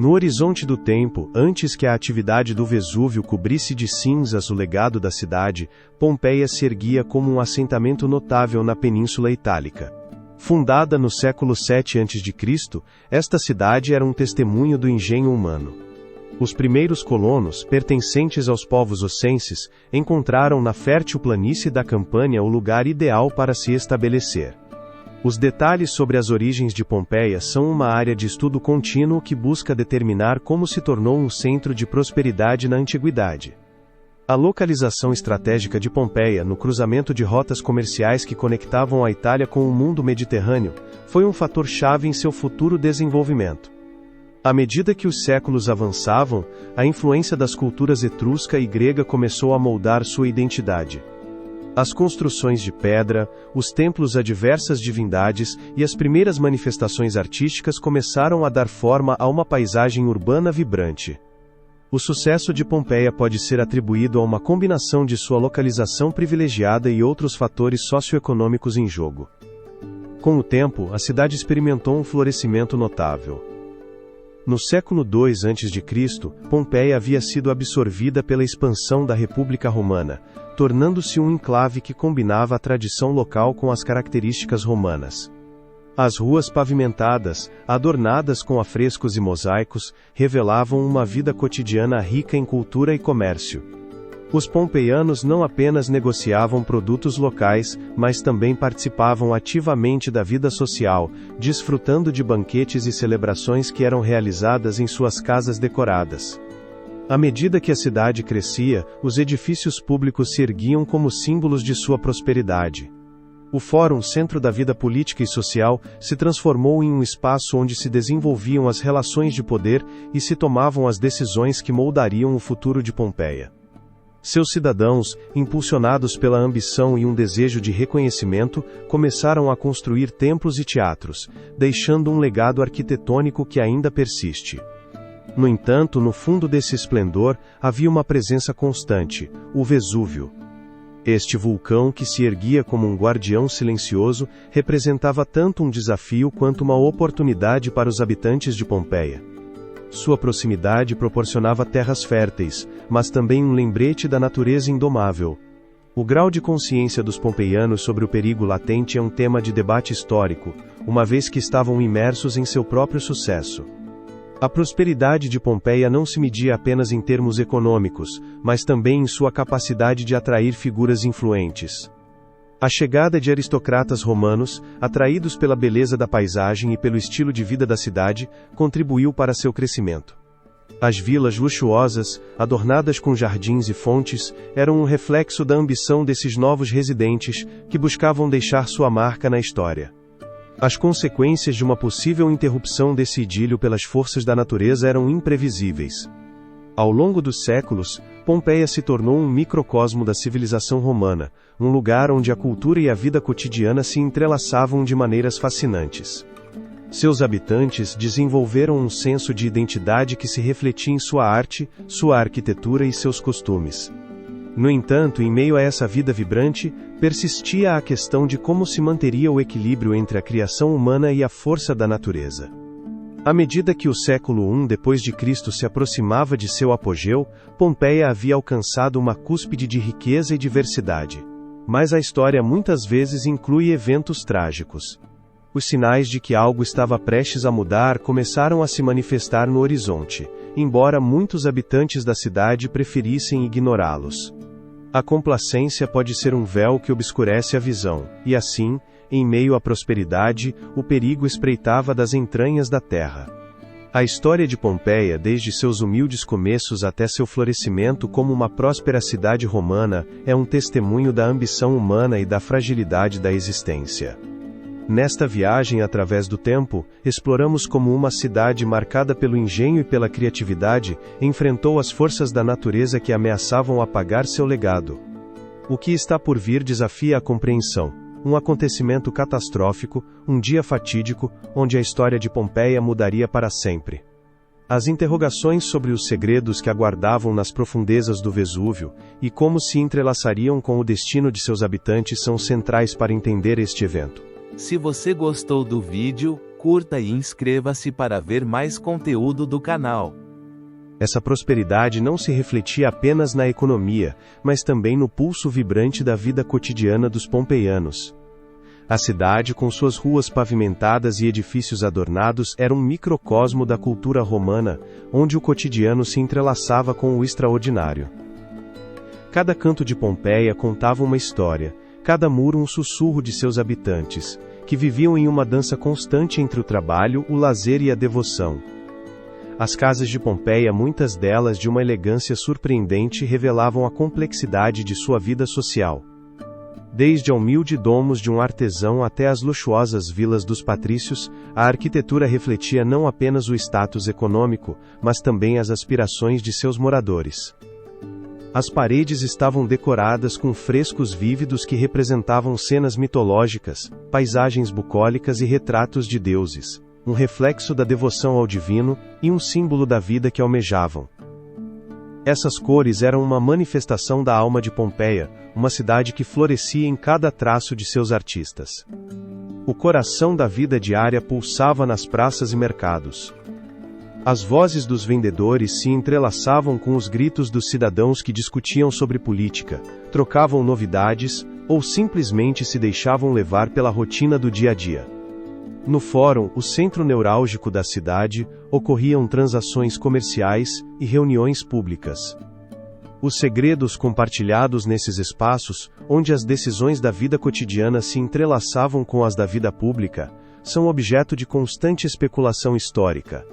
No horizonte do tempo, antes que a atividade do Vesúvio cobrisse de cinzas o legado da cidade, Pompeia se erguia como um assentamento notável na Península Itálica. Fundada no século 7 a.C., esta cidade era um testemunho do engenho humano. Os primeiros colonos, pertencentes aos povos ossenses, encontraram na fértil planície da Campânia o lugar ideal para se estabelecer. Os detalhes sobre as origens de Pompeia são uma área de estudo contínuo que busca determinar como se tornou um centro de prosperidade na antiguidade. A localização estratégica de Pompeia, no cruzamento de rotas comerciais que conectavam a Itália com o mundo mediterrâneo, foi um fator-chave em seu futuro desenvolvimento. À medida que os séculos avançavam, a influência das culturas etrusca e grega começou a moldar sua identidade. As construções de pedra, os templos a diversas divindades e as primeiras manifestações artísticas começaram a dar forma a uma paisagem urbana vibrante. O sucesso de Pompeia pode ser atribuído a uma combinação de sua localização privilegiada e outros fatores socioeconômicos em jogo. Com o tempo, a cidade experimentou um florescimento notável. No século II a.C., Pompeia havia sido absorvida pela expansão da República Romana, tornando-se um enclave que combinava a tradição local com as características romanas. As ruas pavimentadas, adornadas com afrescos e mosaicos, revelavam uma vida cotidiana rica em cultura e comércio. Os pompeianos não apenas negociavam produtos locais, mas também participavam ativamente da vida social, desfrutando de banquetes e celebrações que eram realizadas em suas casas decoradas. À medida que a cidade crescia, os edifícios públicos se erguiam como símbolos de sua prosperidade. O Fórum, centro da vida política e social, se transformou em um espaço onde se desenvolviam as relações de poder e se tomavam as decisões que moldariam o futuro de Pompeia. Seus cidadãos, impulsionados pela ambição e um desejo de reconhecimento, começaram a construir templos e teatros, deixando um legado arquitetônico que ainda persiste. No entanto, no fundo desse esplendor, havia uma presença constante: o Vesúvio. Este vulcão que se erguia como um guardião silencioso, representava tanto um desafio quanto uma oportunidade para os habitantes de Pompeia. Sua proximidade proporcionava terras férteis, mas também um lembrete da natureza indomável. O grau de consciência dos pompeianos sobre o perigo latente é um tema de debate histórico, uma vez que estavam imersos em seu próprio sucesso. A prosperidade de Pompeia não se media apenas em termos econômicos, mas também em sua capacidade de atrair figuras influentes. A chegada de aristocratas romanos, atraídos pela beleza da paisagem e pelo estilo de vida da cidade, contribuiu para seu crescimento. As vilas luxuosas, adornadas com jardins e fontes, eram um reflexo da ambição desses novos residentes, que buscavam deixar sua marca na história. As consequências de uma possível interrupção desse idílio pelas forças da natureza eram imprevisíveis. Ao longo dos séculos, Pompeia se tornou um microcosmo da civilização romana, um lugar onde a cultura e a vida cotidiana se entrelaçavam de maneiras fascinantes. Seus habitantes desenvolveram um senso de identidade que se refletia em sua arte, sua arquitetura e seus costumes. No entanto, em meio a essa vida vibrante, persistia a questão de como se manteria o equilíbrio entre a criação humana e a força da natureza. À medida que o século I d.C. se aproximava de seu apogeu, Pompeia havia alcançado uma cúspide de riqueza e diversidade. Mas a história muitas vezes inclui eventos trágicos. Os sinais de que algo estava prestes a mudar começaram a se manifestar no horizonte, embora muitos habitantes da cidade preferissem ignorá-los. A complacência pode ser um véu que obscurece a visão, e assim, em meio à prosperidade, o perigo espreitava das entranhas da terra. A história de Pompeia, desde seus humildes começos até seu florescimento como uma próspera cidade romana, é um testemunho da ambição humana e da fragilidade da existência. Nesta viagem através do tempo, exploramos como uma cidade marcada pelo engenho e pela criatividade, enfrentou as forças da natureza que ameaçavam apagar seu legado. O que está por vir desafia a compreensão. Um acontecimento catastrófico, um dia fatídico, onde a história de Pompeia mudaria para sempre. As interrogações sobre os segredos que aguardavam nas profundezas do Vesúvio, e como se entrelaçariam com o destino de seus habitantes são centrais para entender este evento. Se você gostou do vídeo, curta e inscreva-se para ver mais conteúdo do canal. Essa prosperidade não se refletia apenas na economia, mas também no pulso vibrante da vida cotidiana dos pompeianos. A cidade, com suas ruas pavimentadas e edifícios adornados, era um microcosmo da cultura romana, onde o cotidiano se entrelaçava com o extraordinário. Cada canto de Pompeia contava uma história, cada muro um sussurro de seus habitantes, que viviam em uma dança constante entre o trabalho, o lazer e a devoção. As casas de Pompeia, muitas delas de uma elegância surpreendente, revelavam a complexidade de sua vida social. Desde a humilde domus de um artesão até as luxuosas vilas dos patrícios, a arquitetura refletia não apenas o status econômico, mas também as aspirações de seus moradores. As paredes estavam decoradas com frescos vívidos que representavam cenas mitológicas, paisagens bucólicas e retratos de deuses, um reflexo da devoção ao divino e um símbolo da vida que almejavam. Essas cores eram uma manifestação da alma de Pompeia, uma cidade que florescia em cada traço de seus artistas. O coração da vida diária pulsava nas praças e mercados. As vozes dos vendedores se entrelaçavam com os gritos dos cidadãos que discutiam sobre política, trocavam novidades, ou simplesmente se deixavam levar pela rotina do dia a dia. No fórum, o centro neurálgico da cidade, ocorriam transações comerciais e reuniões públicas. Os segredos compartilhados nesses espaços, onde as decisões da vida cotidiana se entrelaçavam com as da vida pública, são objeto de constante especulação histórica.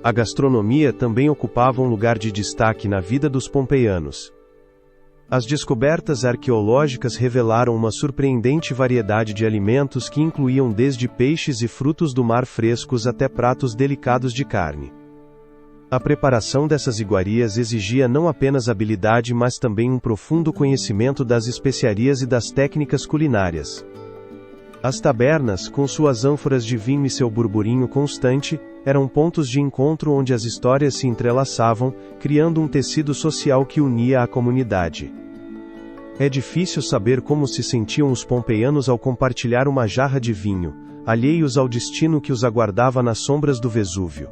A gastronomia também ocupava um lugar de destaque na vida dos pompeianos. As descobertas arqueológicas revelaram uma surpreendente variedade de alimentos que incluíam desde peixes e frutos do mar frescos até pratos delicados de carne. A preparação dessas iguarias exigia não apenas habilidade, mas também um profundo conhecimento das especiarias e das técnicas culinárias. As tabernas, com suas ânforas de vinho e seu burburinho constante, eram pontos de encontro onde as histórias se entrelaçavam, criando um tecido social que unia a comunidade. É difícil saber como se sentiam os pompeianos ao compartilhar uma jarra de vinho, alheios ao destino que os aguardava nas sombras do Vesúvio.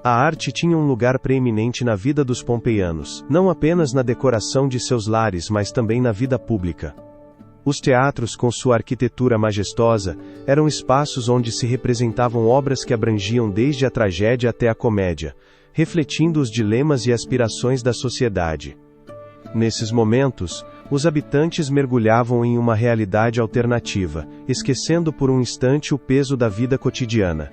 A arte tinha um lugar preeminente na vida dos pompeianos, não apenas na decoração de seus lares, mas também na vida pública. Os teatros, com sua arquitetura majestosa, eram espaços onde se representavam obras que abrangiam desde a tragédia até a comédia, refletindo os dilemas e aspirações da sociedade. Nesses momentos, os habitantes mergulhavam em uma realidade alternativa, esquecendo por um instante o peso da vida cotidiana.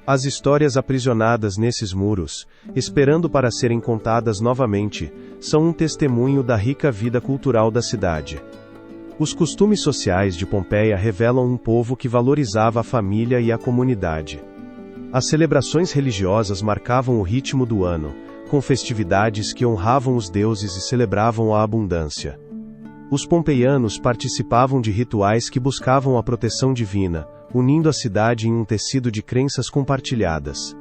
As histórias aprisionadas nesses muros, esperando para serem contadas novamente, são um testemunho da rica vida cultural da cidade. Os costumes sociais de Pompeia revelam um povo que valorizava a família e a comunidade. As celebrações religiosas marcavam o ritmo do ano, com festividades que honravam os deuses e celebravam a abundância. Os pompeianos participavam de rituais que buscavam a proteção divina, unindo a cidade em um tecido de crenças compartilhadas.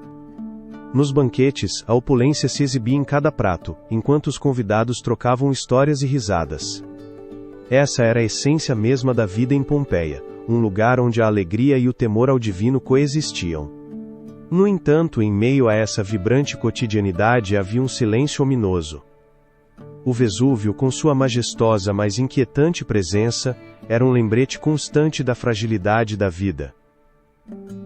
Nos banquetes, a opulência se exibia em cada prato, enquanto os convidados trocavam histórias e risadas. Essa era a essência mesma da vida em Pompeia, um lugar onde a alegria e o temor ao divino coexistiam. No entanto, em meio a essa vibrante cotidianidade havia um silêncio ominoso. O Vesúvio, com sua majestosa mas inquietante presença, era um lembrete constante da fragilidade da vida.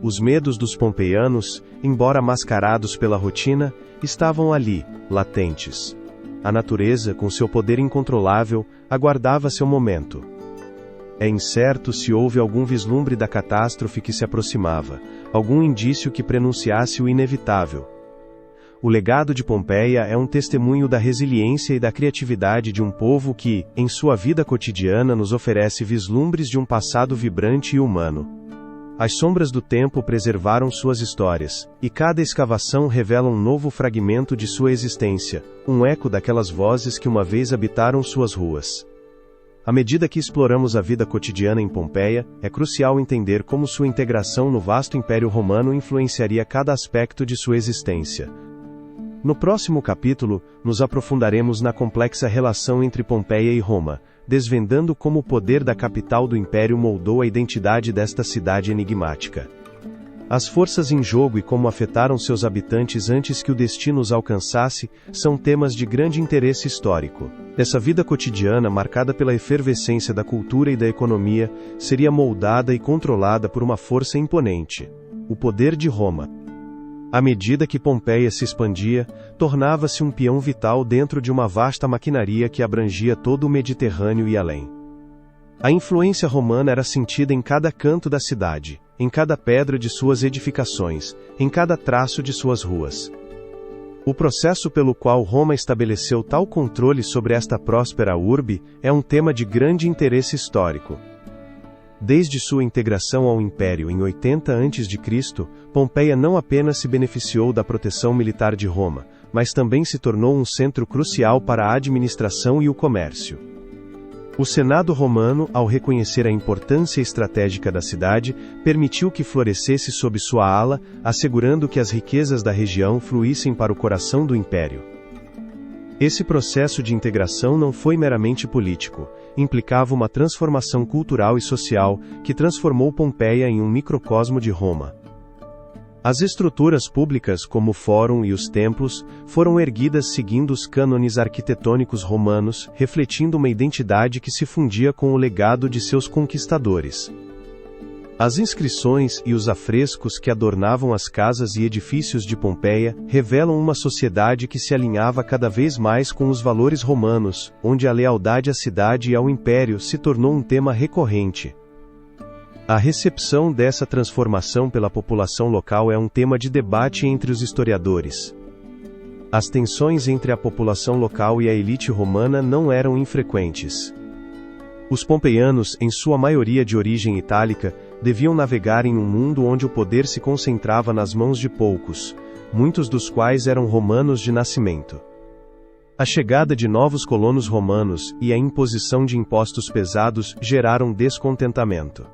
Os medos dos pompeianos, embora mascarados pela rotina, estavam ali, latentes. A natureza, com seu poder incontrolável, aguardava seu momento. É incerto se houve algum vislumbre da catástrofe que se aproximava, algum indício que prenunciasse o inevitável. O legado de Pompeia é um testemunho da resiliência e da criatividade de um povo que, em sua vida cotidiana, nos oferece vislumbres de um passado vibrante e humano. As sombras do tempo preservaram suas histórias, e cada escavação revela um novo fragmento de sua existência, um eco daquelas vozes que uma vez habitaram suas ruas. À medida que exploramos a vida cotidiana em Pompeia, é crucial entender como sua integração no vasto Império Romano influenciaria cada aspecto de sua existência. No próximo capítulo, nos aprofundaremos na complexa relação entre Pompeia e Roma, desvendando como o poder da capital do Império moldou a identidade desta cidade enigmática. As forças em jogo e como afetaram seus habitantes antes que o destino os alcançasse, são temas de grande interesse histórico. Essa vida cotidiana, marcada pela efervescência da cultura e da economia, seria moldada e controlada por uma força imponente: o poder de Roma. À medida que Pompeia se expandia, tornava-se um peão vital dentro de uma vasta maquinaria que abrangia todo o Mediterrâneo e além. A influência romana era sentida em cada canto da cidade, em cada pedra de suas edificações, em cada traço de suas ruas. O processo pelo qual Roma estabeleceu tal controle sobre esta próspera urbe é um tema de grande interesse histórico. Desde sua integração ao Império em 80 a.C., Pompeia não apenas se beneficiou da proteção militar de Roma, mas também se tornou um centro crucial para a administração e o comércio. O Senado romano, ao reconhecer a importância estratégica da cidade, permitiu que florescesse sob sua ala, assegurando que as riquezas da região fluíssem para o coração do império. Esse processo de integração não foi meramente político, implicava uma transformação cultural e social que transformou Pompeia em um microcosmo de Roma. As estruturas públicas, como o Fórum e os templos, foram erguidas seguindo os cânones arquitetônicos romanos, refletindo uma identidade que se fundia com o legado de seus conquistadores. As inscrições e os afrescos que adornavam as casas e edifícios de Pompeia revelam uma sociedade que se alinhava cada vez mais com os valores romanos, onde a lealdade à cidade e ao império se tornou um tema recorrente. A recepção dessa transformação pela população local é um tema de debate entre os historiadores. As tensões entre a população local e a elite romana não eram infrequentes. Os pompeianos, em sua maioria de origem itálica, deviam navegar em um mundo onde o poder se concentrava nas mãos de poucos, muitos dos quais eram romanos de nascimento. A chegada de novos colonos romanos e a imposição de impostos pesados geraram descontentamento.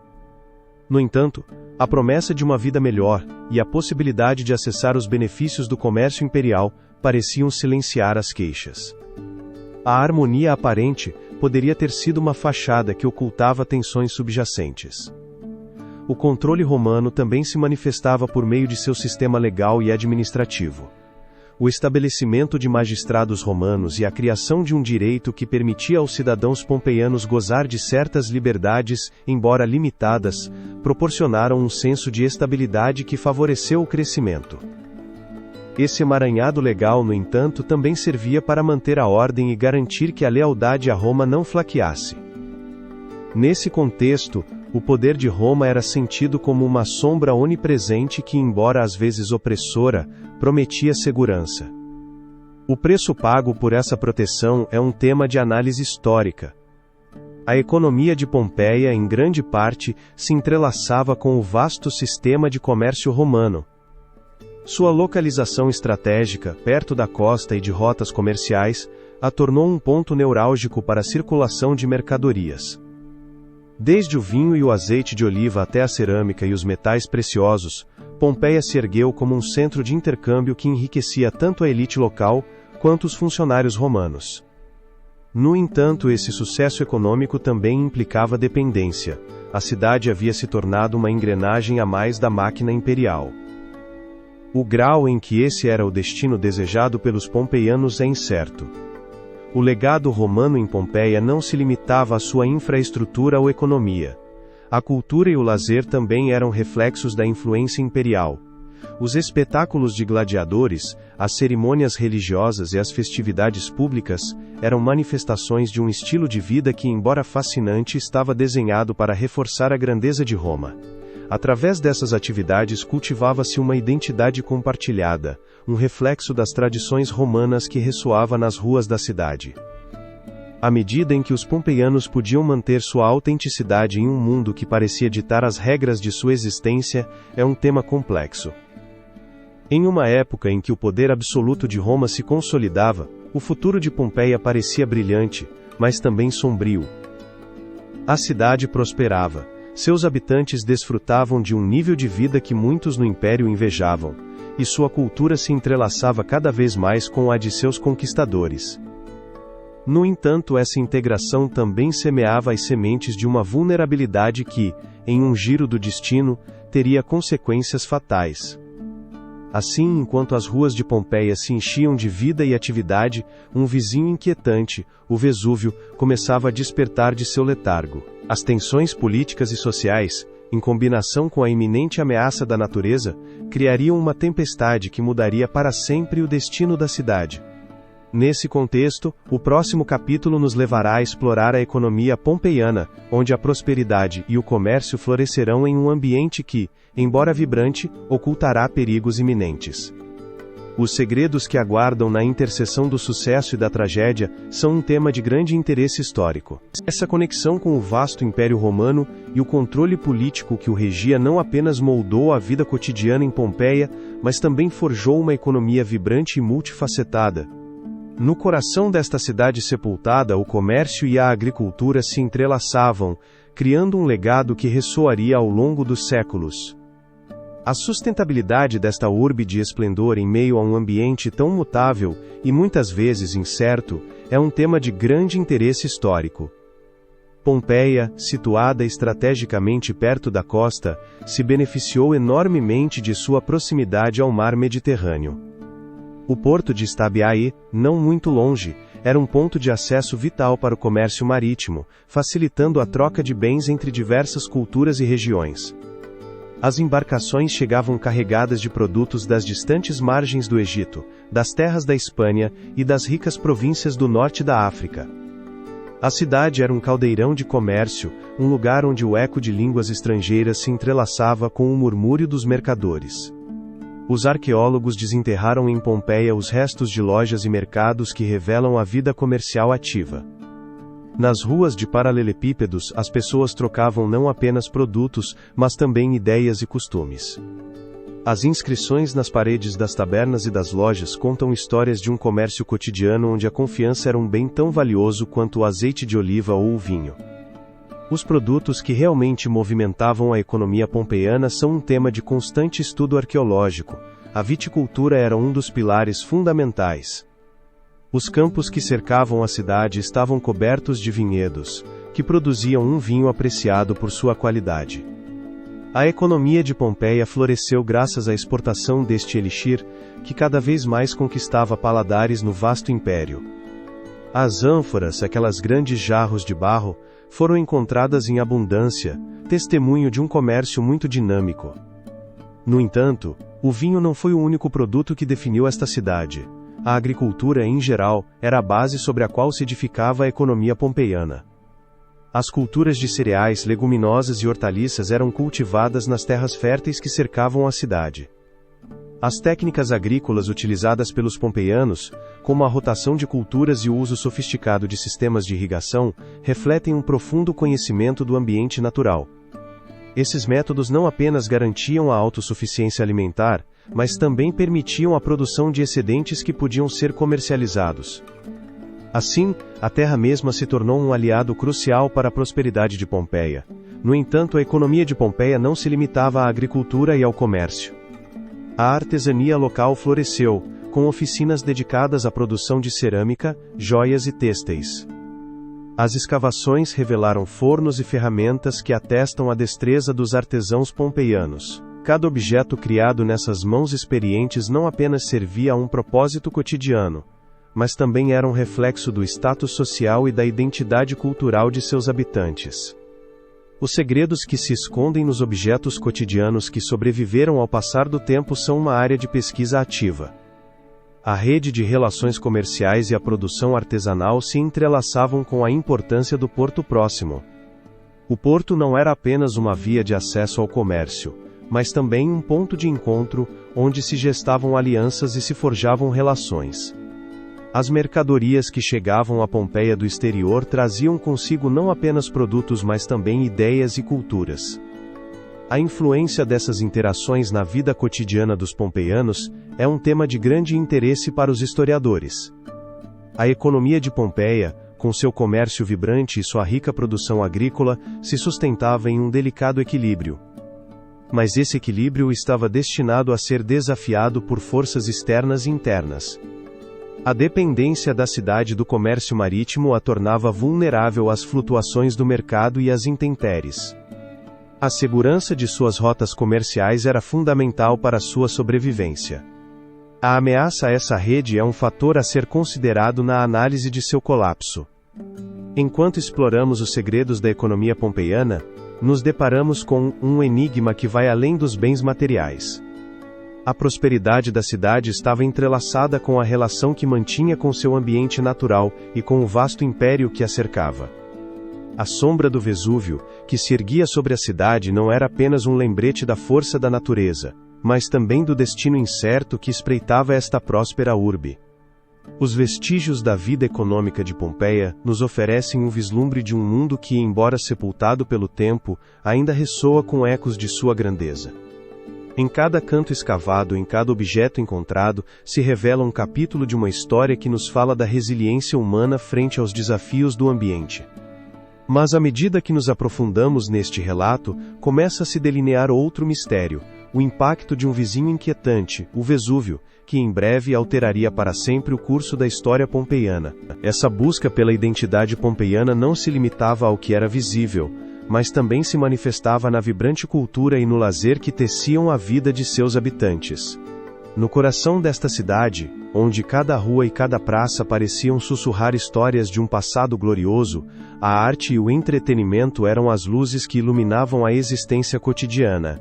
No entanto, a promessa de uma vida melhor e a possibilidade de acessar os benefícios do comércio imperial pareciam silenciar as queixas. A harmonia aparente poderia ter sido uma fachada que ocultava tensões subjacentes. O controle romano também se manifestava por meio de seu sistema legal e administrativo. O estabelecimento de magistrados romanos e a criação de um direito que permitia aos cidadãos pompeianos gozar de certas liberdades, embora limitadas, proporcionaram um senso de estabilidade que favoreceu o crescimento. Esse emaranhado legal, no entanto, também servia para manter a ordem e garantir que a lealdade a Roma não flaqueasse. Nesse contexto, o poder de Roma era sentido como uma sombra onipresente que, embora às vezes opressora, prometia segurança. O preço pago por essa proteção é um tema de análise histórica. A economia de Pompeia, em grande parte, se entrelaçava com o vasto sistema de comércio romano. Sua localização estratégica, perto da costa e de rotas comerciais, a tornou um ponto neurálgico para a circulação de mercadorias. Desde o vinho e o azeite de oliva até a cerâmica e os metais preciosos, Pompeia se ergueu como um centro de intercâmbio que enriquecia tanto a elite local, quanto os funcionários romanos. No entanto, esse sucesso econômico também implicava dependência. A cidade havia se tornado uma engrenagem a mais da máquina imperial. O grau em que esse era o destino desejado pelos pompeianos é incerto. O legado romano em Pompeia não se limitava à sua infraestrutura ou economia. A cultura e o lazer também eram reflexos da influência imperial. Os espetáculos de gladiadores, as cerimônias religiosas e as festividades públicas eram manifestações de um estilo de vida que, embora fascinante, estava desenhado para reforçar a grandeza de Roma. Através dessas atividades cultivava-se uma identidade compartilhada, um reflexo das tradições romanas que ressoava nas ruas da cidade. À medida em que os pompeianos podiam manter sua autenticidade em um mundo que parecia ditar as regras de sua existência, é um tema complexo. Em uma época em que o poder absoluto de Roma se consolidava, o futuro de Pompeia parecia brilhante, mas também sombrio. A cidade prosperava. Seus habitantes desfrutavam de um nível de vida que muitos no Império invejavam, e sua cultura se entrelaçava cada vez mais com a de seus conquistadores. No entanto, essa integração também semeava as sementes de uma vulnerabilidade que, em um giro do destino, teria consequências fatais. Assim, enquanto as ruas de Pompeia se enchiam de vida e atividade, um vizinho inquietante, o Vesúvio, começava a despertar de seu letargo. As tensões políticas e sociais, em combinação com a iminente ameaça da natureza, criariam uma tempestade que mudaria para sempre o destino da cidade. Nesse contexto, o próximo capítulo nos levará a explorar a economia pompeiana, onde a prosperidade e o comércio florescerão em um ambiente que, embora vibrante, ocultará perigos iminentes. Os segredos que aguardam na interseção do sucesso e da tragédia são um tema de grande interesse histórico. Essa conexão com o vasto Império Romano e o controle político que o regia não apenas moldou a vida cotidiana em Pompeia, mas também forjou uma economia vibrante e multifacetada. No coração desta cidade sepultada, o comércio e a agricultura se entrelaçavam, criando um legado que ressoaria ao longo dos séculos. A sustentabilidade desta urbe de esplendor em meio a um ambiente tão mutável, e muitas vezes incerto, é um tema de grande interesse histórico. Pompeia, situada estrategicamente perto da costa, se beneficiou enormemente de sua proximidade ao mar Mediterrâneo. O porto de Stabiae, não muito longe, era um ponto de acesso vital para o comércio marítimo, facilitando a troca de bens entre diversas culturas e regiões. As embarcações chegavam carregadas de produtos das distantes margens do Egito, das terras da Espanha e das ricas províncias do norte da África. A cidade era um caldeirão de comércio, um lugar onde o eco de línguas estrangeiras se entrelaçava com o murmúrio dos mercadores. Os arqueólogos desenterraram em Pompeia os restos de lojas e mercados que revelam a vida comercial ativa. Nas ruas de paralelepípedos, as pessoas trocavam não apenas produtos, mas também ideias e costumes. As inscrições nas paredes das tabernas e das lojas contam histórias de um comércio cotidiano onde a confiança era um bem tão valioso quanto o azeite de oliva ou o vinho. Os produtos que realmente movimentavam a economia pompeiana são um tema de constante estudo arqueológico. A viticultura era um dos pilares fundamentais. Os campos que cercavam a cidade estavam cobertos de vinhedos, que produziam um vinho apreciado por sua qualidade. A economia de Pompeia floresceu graças à exportação deste elixir, que cada vez mais conquistava paladares no vasto império. As ânforas, aquelas grandes jarros de barro, foram encontradas em abundância, testemunho de um comércio muito dinâmico. No entanto, o vinho não foi o único produto que definiu esta cidade. A agricultura, em geral, era a base sobre a qual se edificava a economia pompeiana. As culturas de cereais, leguminosas e hortaliças eram cultivadas nas terras férteis que cercavam a cidade. As técnicas agrícolas utilizadas pelos pompeianos, como a rotação de culturas e o uso sofisticado de sistemas de irrigação, refletem um profundo conhecimento do ambiente natural. Esses métodos não apenas garantiam a autossuficiência alimentar, mas também permitiam a produção de excedentes que podiam ser comercializados. Assim, a terra mesma se tornou um aliado crucial para a prosperidade de Pompeia. No entanto, a economia de Pompeia não se limitava à agricultura e ao comércio. A artesania local floresceu, com oficinas dedicadas à produção de cerâmica, joias e têxteis. As escavações revelaram fornos e ferramentas que atestam a destreza dos artesãos pompeianos. Cada objeto criado nessas mãos experientes não apenas servia a um propósito cotidiano, mas também era um reflexo do status social e da identidade cultural de seus habitantes. Os segredos que se escondem nos objetos cotidianos que sobreviveram ao passar do tempo são uma área de pesquisa ativa. A rede de relações comerciais e a produção artesanal se entrelaçavam com a importância do porto próximo. O porto não era apenas uma via de acesso ao comércio, mas também um ponto de encontro, onde se gestavam alianças e se forjavam relações. As mercadorias que chegavam a Pompeia do exterior traziam consigo não apenas produtos mas também ideias e culturas. A influência dessas interações na vida cotidiana dos pompeianos é um tema de grande interesse para os historiadores. A economia de Pompeia, com seu comércio vibrante e sua rica produção agrícola, se sustentava em um delicado equilíbrio. Mas esse equilíbrio estava destinado a ser desafiado por forças externas e internas. A dependência da cidade do comércio marítimo a tornava vulnerável às flutuações do mercado e às intempéries. A segurança de suas rotas comerciais era fundamental para sua sobrevivência. A ameaça a essa rede é um fator a ser considerado na análise de seu colapso. Enquanto exploramos os segredos da economia pompeiana, nos deparamos com um enigma que vai além dos bens materiais. A prosperidade da cidade estava entrelaçada com a relação que mantinha com seu ambiente natural e com o vasto império que a cercava. A sombra do Vesúvio, que se erguia sobre a cidade, não era apenas um lembrete da força da natureza, mas também do destino incerto que espreitava esta próspera urbe. Os vestígios da vida econômica de Pompeia nos oferecem um vislumbre de um mundo que, embora sepultado pelo tempo, ainda ressoa com ecos de sua grandeza. Em cada canto escavado, em cada objeto encontrado, se revela um capítulo de uma história que nos fala da resiliência humana frente aos desafios do ambiente. Mas à medida que nos aprofundamos neste relato, começa a se delinear outro mistério, o impacto de um vizinho inquietante, o Vesúvio, que em breve alteraria para sempre o curso da história pompeiana. Essa busca pela identidade pompeiana não se limitava ao que era visível, mas também se manifestava na vibrante cultura e no lazer que teciam a vida de seus habitantes. No coração desta cidade, onde cada rua e cada praça pareciam sussurrar histórias de um passado glorioso, a arte e o entretenimento eram as luzes que iluminavam a existência cotidiana.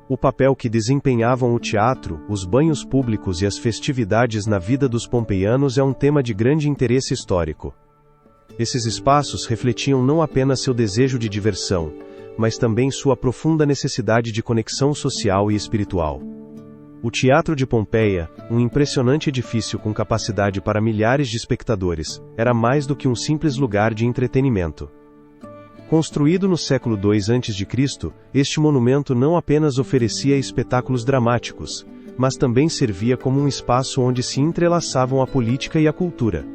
O papel que desempenhavam o teatro, os banhos públicos e as festividades na vida dos pompeianos é um tema de grande interesse histórico. Esses espaços refletiam não apenas seu desejo de diversão, mas também sua profunda necessidade de conexão social e espiritual. O Teatro de Pompeia, um impressionante edifício com capacidade para milhares de espectadores, era mais do que um simples lugar de entretenimento. Construído no século II a.C., este monumento não apenas oferecia espetáculos dramáticos, mas também servia como um espaço onde se entrelaçavam a política e a cultura.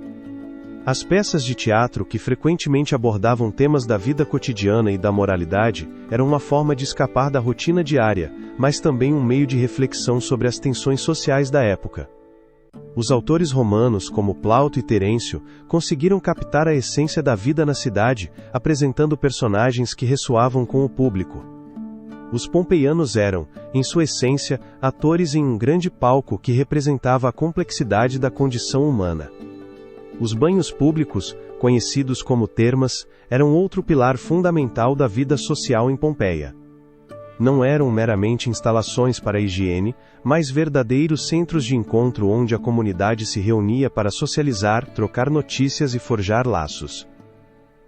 As peças de teatro, que frequentemente abordavam temas da vida cotidiana e da moralidade, eram uma forma de escapar da rotina diária, mas também um meio de reflexão sobre as tensões sociais da época. Os autores romanos, como Plauto e Terêncio, conseguiram captar a essência da vida na cidade, apresentando personagens que ressoavam com o público. Os pompeianos eram, em sua essência, atores em um grande palco que representava a complexidade da condição humana. Os banhos públicos, conhecidos como termas, eram outro pilar fundamental da vida social em Pompeia. Não eram meramente instalações para a higiene, mas verdadeiros centros de encontro onde a comunidade se reunia para socializar, trocar notícias e forjar laços.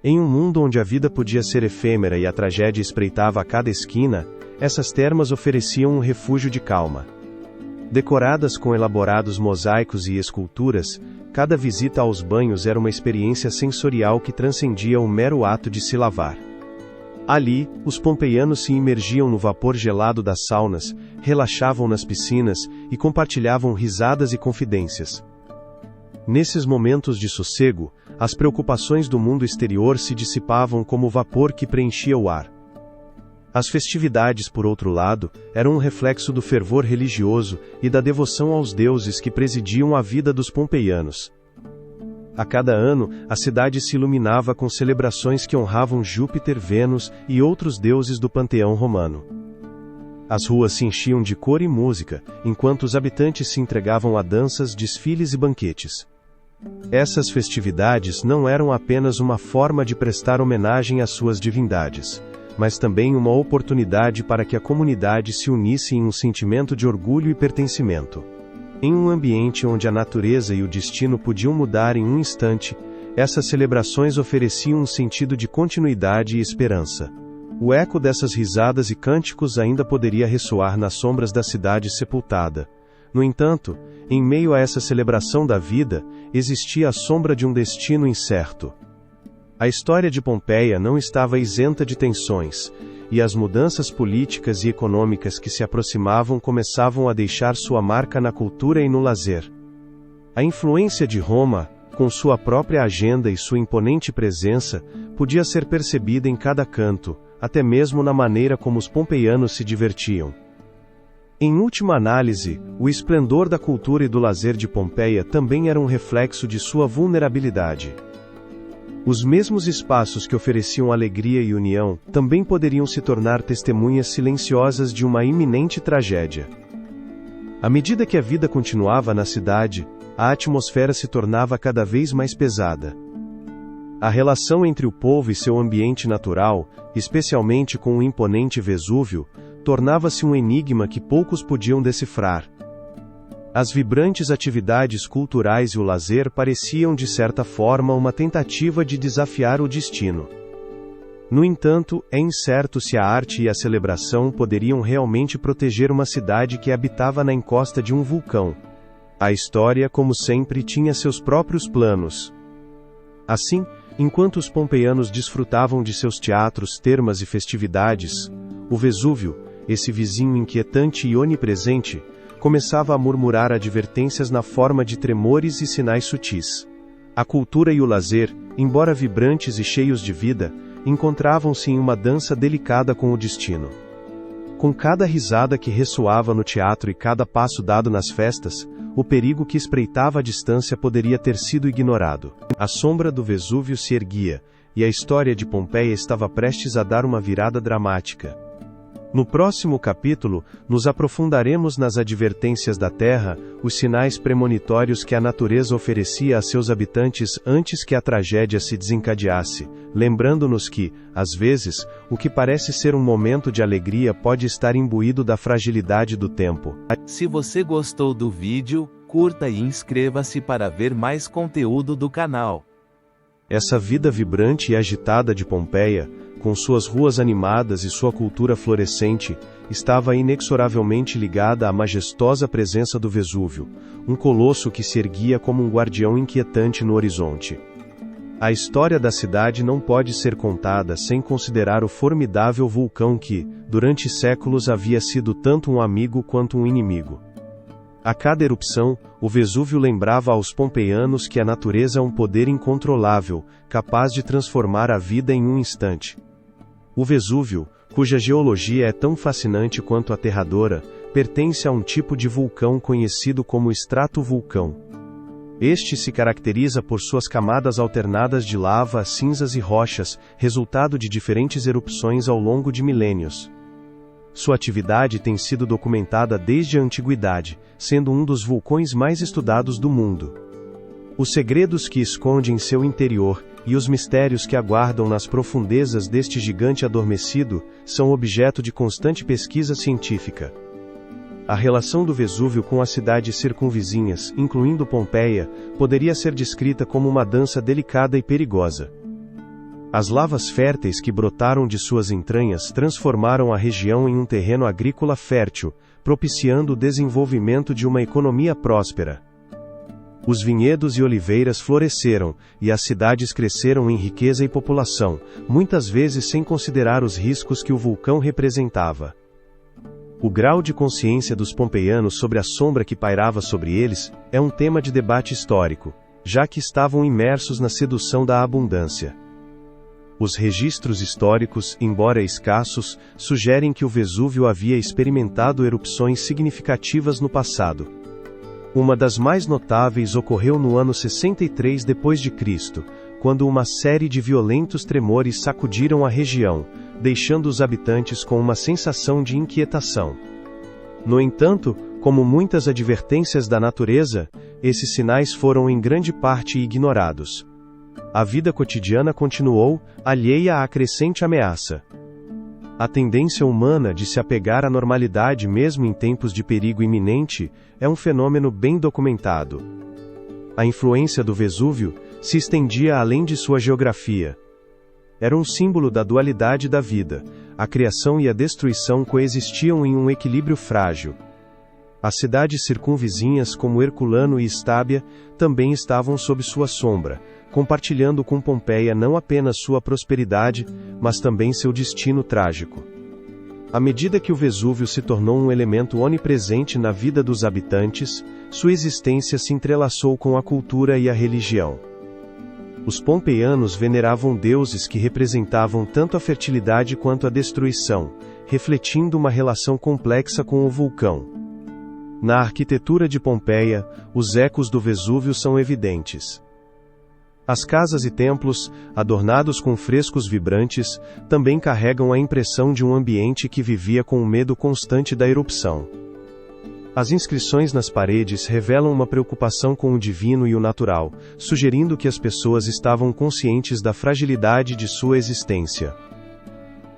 Em um mundo onde a vida podia ser efêmera e a tragédia espreitava a cada esquina, essas termas ofereciam um refúgio de calma. Decoradas com elaborados mosaicos e esculturas, cada visita aos banhos era uma experiência sensorial que transcendia o mero ato de se lavar. Ali, os pompeianos se imergiam no vapor gelado das saunas, relaxavam nas piscinas e compartilhavam risadas e confidências. Nesses momentos de sossego, as preocupações do mundo exterior se dissipavam como o vapor que preenchia o ar. As festividades, por outro lado, eram um reflexo do fervor religioso e da devoção aos deuses que presidiam a vida dos pompeianos. A cada ano, a cidade se iluminava com celebrações que honravam Júpiter, Vênus e outros deuses do panteão romano. As ruas se enchiam de cor e música, enquanto os habitantes se entregavam a danças, desfiles e banquetes. Essas festividades não eram apenas uma forma de prestar homenagem às suas divindades, mas também uma oportunidade para que a comunidade se unisse em um sentimento de orgulho e pertencimento. Em um ambiente onde a natureza e o destino podiam mudar em um instante, essas celebrações ofereciam um sentido de continuidade e esperança. O eco dessas risadas e cânticos ainda poderia ressoar nas sombras da cidade sepultada. No entanto, em meio a essa celebração da vida, existia a sombra de um destino incerto. A história de Pompeia não estava isenta de tensões, e as mudanças políticas e econômicas que se aproximavam começavam a deixar sua marca na cultura e no lazer. A influência de Roma, com sua própria agenda e sua imponente presença, podia ser percebida em cada canto, até mesmo na maneira como os pompeianos se divertiam. Em última análise, o esplendor da cultura e do lazer de Pompeia também era um reflexo de sua vulnerabilidade. Os mesmos espaços que ofereciam alegria e união, também poderiam se tornar testemunhas silenciosas de uma iminente tragédia. À medida que a vida continuava na cidade, a atmosfera se tornava cada vez mais pesada. A relação entre o povo e seu ambiente natural, especialmente com o imponente Vesúvio, tornava-se um enigma que poucos podiam decifrar. As vibrantes atividades culturais e o lazer pareciam de certa forma uma tentativa de desafiar o destino. No entanto, é incerto se a arte e a celebração poderiam realmente proteger uma cidade que habitava na encosta de um vulcão. A história, como sempre, tinha seus próprios planos. Assim, enquanto os pompeianos desfrutavam de seus teatros, termas e festividades, o Vesúvio, esse vizinho inquietante e onipresente, começava a murmurar advertências na forma de tremores e sinais sutis. A cultura e o lazer, embora vibrantes e cheios de vida, encontravam-se em uma dança delicada com o destino. Com cada risada que ressoava no teatro e cada passo dado nas festas, o perigo que espreitava à distância poderia ter sido ignorado. A sombra do Vesúvio se erguia, e a história de Pompeia estava prestes a dar uma virada dramática. No próximo capítulo, nos aprofundaremos nas advertências da Terra, os sinais premonitórios que a natureza oferecia a seus habitantes antes que a tragédia se desencadeasse, lembrando-nos que, às vezes, o que parece ser um momento de alegria pode estar imbuído da fragilidade do tempo. Se você gostou do vídeo, curta e inscreva-se para ver mais conteúdo do canal. Essa vida vibrante e agitada de Pompeia, com suas ruas animadas e sua cultura florescente, estava inexoravelmente ligada à majestosa presença do Vesúvio, um colosso que se erguia como um guardião inquietante no horizonte. A história da cidade não pode ser contada sem considerar o formidável vulcão que, durante séculos, havia sido tanto um amigo quanto um inimigo. A cada erupção, o Vesúvio lembrava aos pompeianos que a natureza é um poder incontrolável, capaz de transformar a vida em um instante. O Vesúvio, cuja geologia é tão fascinante quanto aterradora, pertence a um tipo de vulcão conhecido como estratovulcão. Este se caracteriza por suas camadas alternadas de lava, cinzas e rochas, resultado de diferentes erupções ao longo de milênios. Sua atividade tem sido documentada desde a antiguidade, sendo um dos vulcões mais estudados do mundo. Os segredos que esconde em seu interior, e os mistérios que aguardam nas profundezas deste gigante adormecido, são objeto de constante pesquisa científica. A relação do Vesúvio com as cidades circunvizinhas, incluindo Pompeia, poderia ser descrita como uma dança delicada e perigosa. As lavas férteis que brotaram de suas entranhas transformaram a região em um terreno agrícola fértil, propiciando o desenvolvimento de uma economia próspera. Os vinhedos e oliveiras floresceram, e as cidades cresceram em riqueza e população, muitas vezes sem considerar os riscos que o vulcão representava. O grau de consciência dos pompeianos sobre a sombra que pairava sobre eles é um tema de debate histórico, já que estavam imersos na sedução da abundância. Os registros históricos, embora escassos, sugerem que o Vesúvio havia experimentado erupções significativas no passado. Uma das mais notáveis ocorreu no ano 63 d.C., quando uma série de violentos tremores sacudiram a região, deixando os habitantes com uma sensação de inquietação. No entanto, como muitas advertências da natureza, esses sinais foram em grande parte ignorados. A vida cotidiana continuou, alheia à crescente ameaça. A tendência humana de se apegar à normalidade mesmo em tempos de perigo iminente é um fenômeno bem documentado. A influência do Vesúvio se estendia além de sua geografia. Era um símbolo da dualidade da vida. A criação e a destruição coexistiam em um equilíbrio frágil. As cidades circunvizinhas como Herculano e Estábia também estavam sob sua sombra, compartilhando com Pompeia não apenas sua prosperidade, mas também seu destino trágico. À medida que o Vesúvio se tornou um elemento onipresente na vida dos habitantes, sua existência se entrelaçou com a cultura e a religião. Os pompeianos veneravam deuses que representavam tanto a fertilidade quanto a destruição, refletindo uma relação complexa com o vulcão. Na arquitetura de Pompeia, os ecos do Vesúvio são evidentes. As casas e templos, adornados com frescos vibrantes, também carregam a impressão de um ambiente que vivia com o medo constante da erupção. As inscrições nas paredes revelam uma preocupação com o divino e o natural, sugerindo que as pessoas estavam conscientes da fragilidade de sua existência.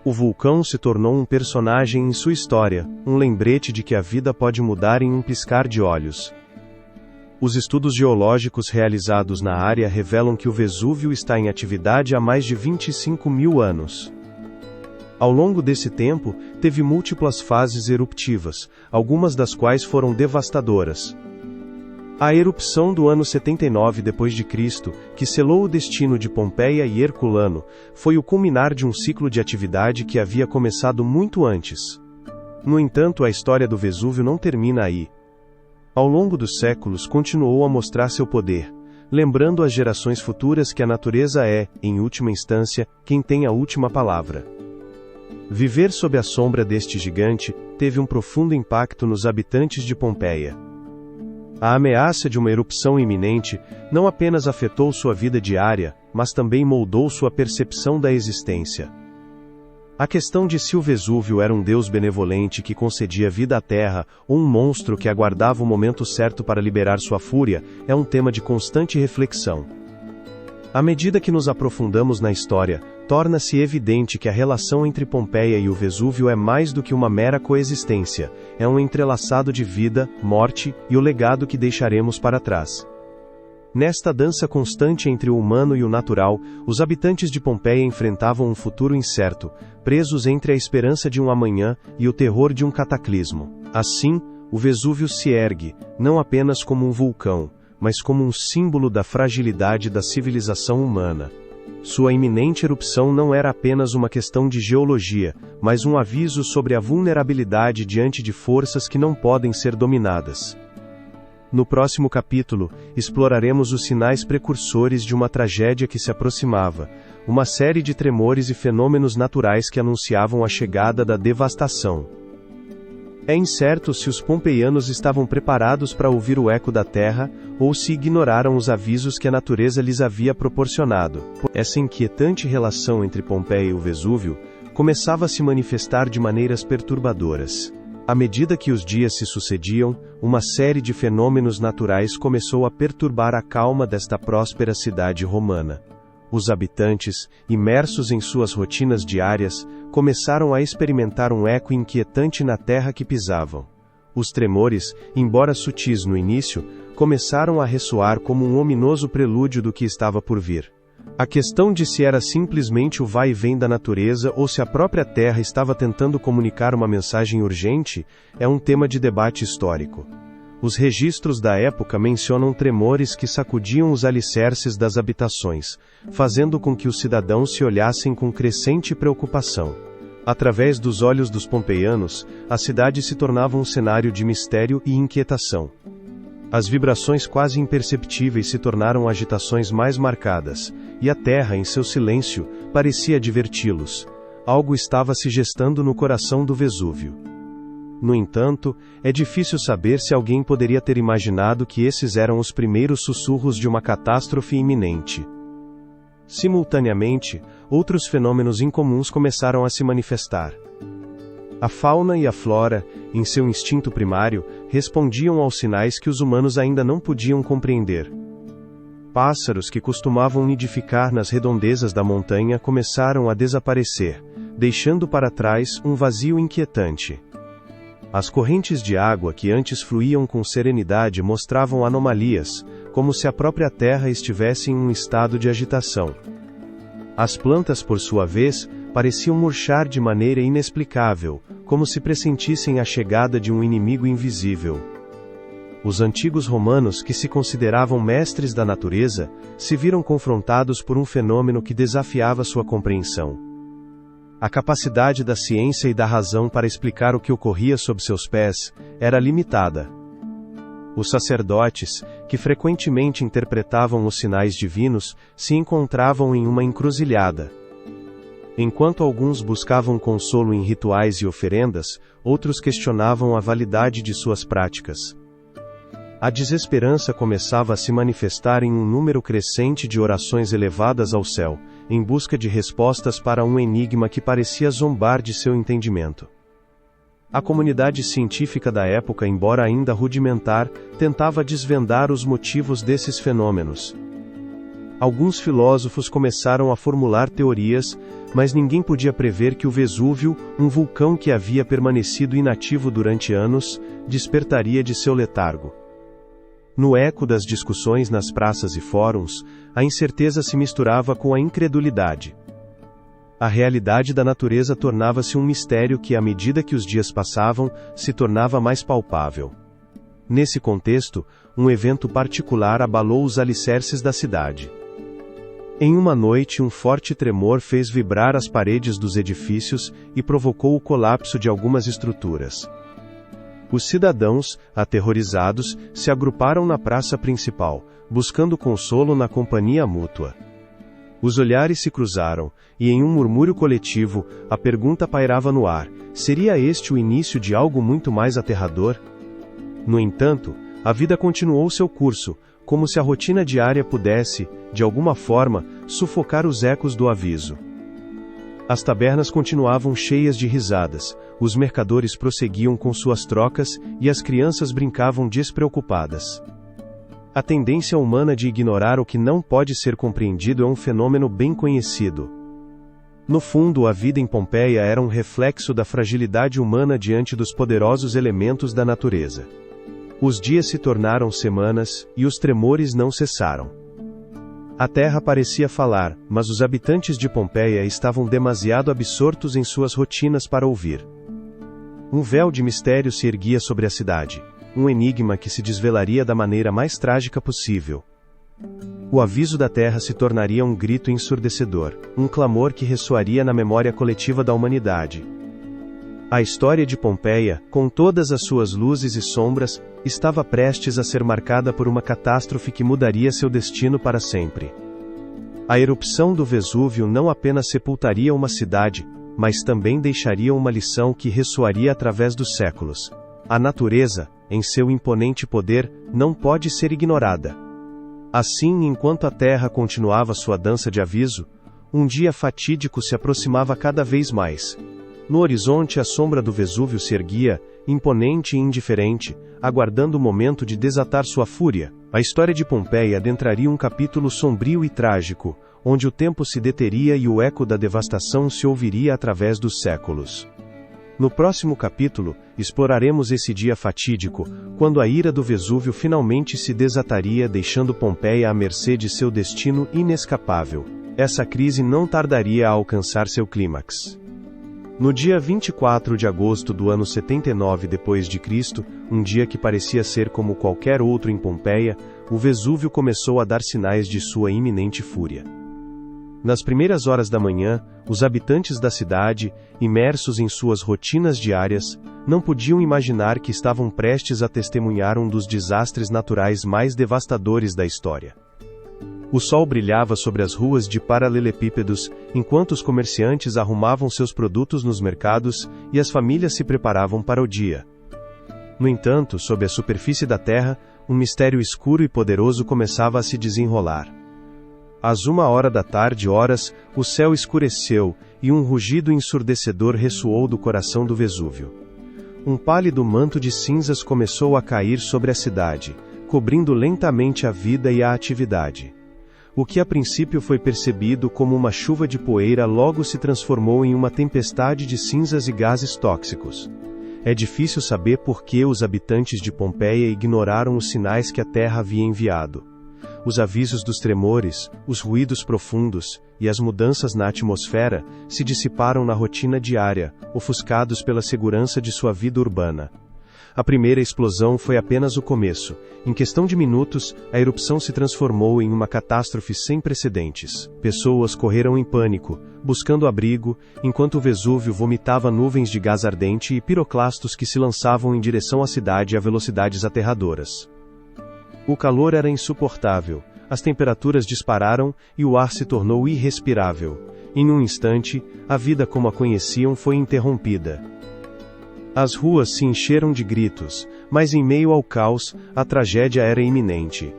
O vulcão se tornou um personagem em sua história, um lembrete de que a vida pode mudar em um piscar de olhos. Os estudos geológicos realizados na área revelam que o Vesúvio está em atividade há mais de 25 mil anos. Ao longo desse tempo, teve múltiplas fases eruptivas, algumas das quais foram devastadoras. A erupção do ano 79 d.C., que selou o destino de Pompeia e Herculano, foi o culminar de um ciclo de atividade que havia começado muito antes. No entanto, a história do Vesúvio não termina aí. Ao longo dos séculos continuou a mostrar seu poder, lembrando às gerações futuras que a natureza é, em última instância, quem tem a última palavra. Viver sob a sombra deste gigante teve um profundo impacto nos habitantes de Pompeia. A ameaça de uma erupção iminente não apenas afetou sua vida diária, mas também moldou sua percepção da existência. A questão de se o Vesúvio era um deus benevolente que concedia vida à terra, ou um monstro que aguardava o momento certo para liberar sua fúria, é um tema de constante reflexão. À medida que nos aprofundamos na história, torna-se evidente que a relação entre Pompeia e o Vesúvio é mais do que uma mera coexistência, é um entrelaçado de vida, morte e o legado que deixaremos para trás. Nesta dança constante entre o humano e o natural, os habitantes de Pompeia enfrentavam um futuro incerto, presos entre a esperança de um amanhã e o terror de um cataclismo. Assim, o Vesúvio se ergue, não apenas como um vulcão, mas como um símbolo da fragilidade da civilização humana. Sua iminente erupção não era apenas uma questão de geologia, mas um aviso sobre a vulnerabilidade diante de forças que não podem ser dominadas. No próximo capítulo, exploraremos os sinais precursores de uma tragédia que se aproximava, uma série de tremores e fenômenos naturais que anunciavam a chegada da devastação. É incerto se os pompeianos estavam preparados para ouvir o eco da terra, ou se ignoraram os avisos que a natureza lhes havia proporcionado. Essa inquietante relação entre Pompeia e o Vesúvio começava a se manifestar de maneiras perturbadoras. À medida que os dias se sucediam, uma série de fenômenos naturais começou a perturbar a calma desta próspera cidade romana. Os habitantes, imersos em suas rotinas diárias, começaram a experimentar um eco inquietante na terra que pisavam. Os tremores, embora sutis no início, começaram a ressoar como um ominoso prelúdio do que estava por vir. A questão de se era simplesmente o vai e vem da natureza ou se a própria Terra estava tentando comunicar uma mensagem urgente, é um tema de debate histórico. Os registros da época mencionam tremores que sacudiam os alicerces das habitações, fazendo com que os cidadãos se olhassem com crescente preocupação. Através dos olhos dos pompeianos, a cidade se tornava um cenário de mistério e inquietação. As vibrações quase imperceptíveis se tornaram agitações mais marcadas, e a terra, em seu silêncio, parecia adverti-los. Algo estava se gestando no coração do Vesúvio. No entanto, é difícil saber se alguém poderia ter imaginado que esses eram os primeiros sussurros de uma catástrofe iminente. Simultaneamente, outros fenômenos incomuns começaram a se manifestar. A fauna e a flora, em seu instinto primário, respondiam aos sinais que os humanos ainda não podiam compreender. Pássaros que costumavam nidificar nas redondezas da montanha começaram a desaparecer, deixando para trás um vazio inquietante. As correntes de água que antes fluíam com serenidade mostravam anomalias, como se a própria terra estivesse em um estado de agitação. As plantas, por sua vez, pareciam murchar de maneira inexplicável, como se pressentissem a chegada de um inimigo invisível. Os antigos romanos, que se consideravam mestres da natureza, se viram confrontados por um fenômeno que desafiava sua compreensão. A capacidade da ciência e da razão para explicar o que ocorria sob seus pés era limitada. Os sacerdotes, que frequentemente interpretavam os sinais divinos, se encontravam em uma encruzilhada. Enquanto alguns buscavam consolo em rituais e oferendas, outros questionavam a validade de suas práticas. A desesperança começava a se manifestar em um número crescente de orações elevadas ao céu, em busca de respostas para um enigma que parecia zombar de seu entendimento. A comunidade científica da época, embora ainda rudimentar, tentava desvendar os motivos desses fenômenos. Alguns filósofos começaram a formular teorias, mas ninguém podia prever que o Vesúvio, um vulcão que havia permanecido inativo durante anos, despertaria de seu letargo. No eco das discussões nas praças e fóruns, a incerteza se misturava com a incredulidade. A realidade da natureza tornava-se um mistério que, à medida que os dias passavam, se tornava mais palpável. Nesse contexto, um evento particular abalou os alicerces da cidade. Em uma noite, um forte tremor fez vibrar as paredes dos edifícios e provocou o colapso de algumas estruturas. Os cidadãos, aterrorizados, se agruparam na praça principal, buscando consolo na companhia mútua. Os olhares se cruzaram, e em um murmúrio coletivo, a pergunta pairava no ar: seria este o início de algo muito mais aterrador? No entanto, a vida continuou seu curso, como se a rotina diária pudesse, de alguma forma, sufocar os ecos do aviso. As tabernas continuavam cheias de risadas, os mercadores prosseguiam com suas trocas, e as crianças brincavam despreocupadas. A tendência humana de ignorar o que não pode ser compreendido é um fenômeno bem conhecido. No fundo, a vida em Pompeia era um reflexo da fragilidade humana diante dos poderosos elementos da natureza. Os dias se tornaram semanas, e os tremores não cessaram. A terra parecia falar, mas os habitantes de Pompeia estavam demasiado absortos em suas rotinas para ouvir. Um véu de mistério se erguia sobre a cidade, um enigma que se desvelaria da maneira mais trágica possível. O aviso da terra se tornaria um grito ensurdecedor, um clamor que ressoaria na memória coletiva da humanidade. A história de Pompeia, com todas as suas luzes e sombras, estava prestes a ser marcada por uma catástrofe que mudaria seu destino para sempre. A erupção do Vesúvio não apenas sepultaria uma cidade, mas também deixaria uma lição que ressoaria através dos séculos. A natureza, em seu imponente poder, não pode ser ignorada. Assim, enquanto a Terra continuava sua dança de aviso, um dia fatídico se aproximava cada vez mais. No horizonte, a sombra do Vesúvio se erguia, imponente e indiferente, aguardando o momento de desatar sua fúria. A história de Pompeia adentraria um capítulo sombrio e trágico, onde o tempo se deteria e o eco da devastação se ouviria através dos séculos. No próximo capítulo, exploraremos esse dia fatídico, quando a ira do Vesúvio finalmente se desataria, deixando Pompeia à mercê de seu destino inescapável. Essa crise não tardaria a alcançar seu clímax. No dia 24 de agosto do ano 79 d.C., um dia que parecia ser como qualquer outro em Pompeia, o Vesúvio começou a dar sinais de sua iminente fúria. Nas primeiras horas da manhã, os habitantes da cidade, imersos em suas rotinas diárias, não podiam imaginar que estavam prestes a testemunhar um dos desastres naturais mais devastadores da história. O sol brilhava sobre as ruas de paralelepípedos, enquanto os comerciantes arrumavam seus produtos nos mercados, e as famílias se preparavam para o dia. No entanto, sob a superfície da terra, um mistério escuro e poderoso começava a se desenrolar. Às 1h, o céu escureceu, e um rugido ensurdecedor ressoou do coração do Vesúvio. Um pálido manto de cinzas começou a cair sobre a cidade, cobrindo lentamente a vida e a atividade. O que a princípio foi percebido como uma chuva de poeira logo se transformou em uma tempestade de cinzas e gases tóxicos. É difícil saber por que os habitantes de Pompeia ignoraram os sinais que a Terra havia enviado. Os avisos dos tremores, os ruídos profundos, e as mudanças na atmosfera, se dissiparam na rotina diária, ofuscados pela segurança de sua vida urbana. A primeira explosão foi apenas o começo. Em questão de minutos, a erupção se transformou em uma catástrofe sem precedentes. Pessoas correram em pânico, buscando abrigo, enquanto o Vesúvio vomitava nuvens de gás ardente e piroclastos que se lançavam em direção à cidade a velocidades aterradoras. O calor era insuportável, as temperaturas dispararam e o ar se tornou irrespirável. Em um instante, a vida como a conheciam foi interrompida. As ruas se encheram de gritos, mas em meio ao caos, a tragédia era iminente.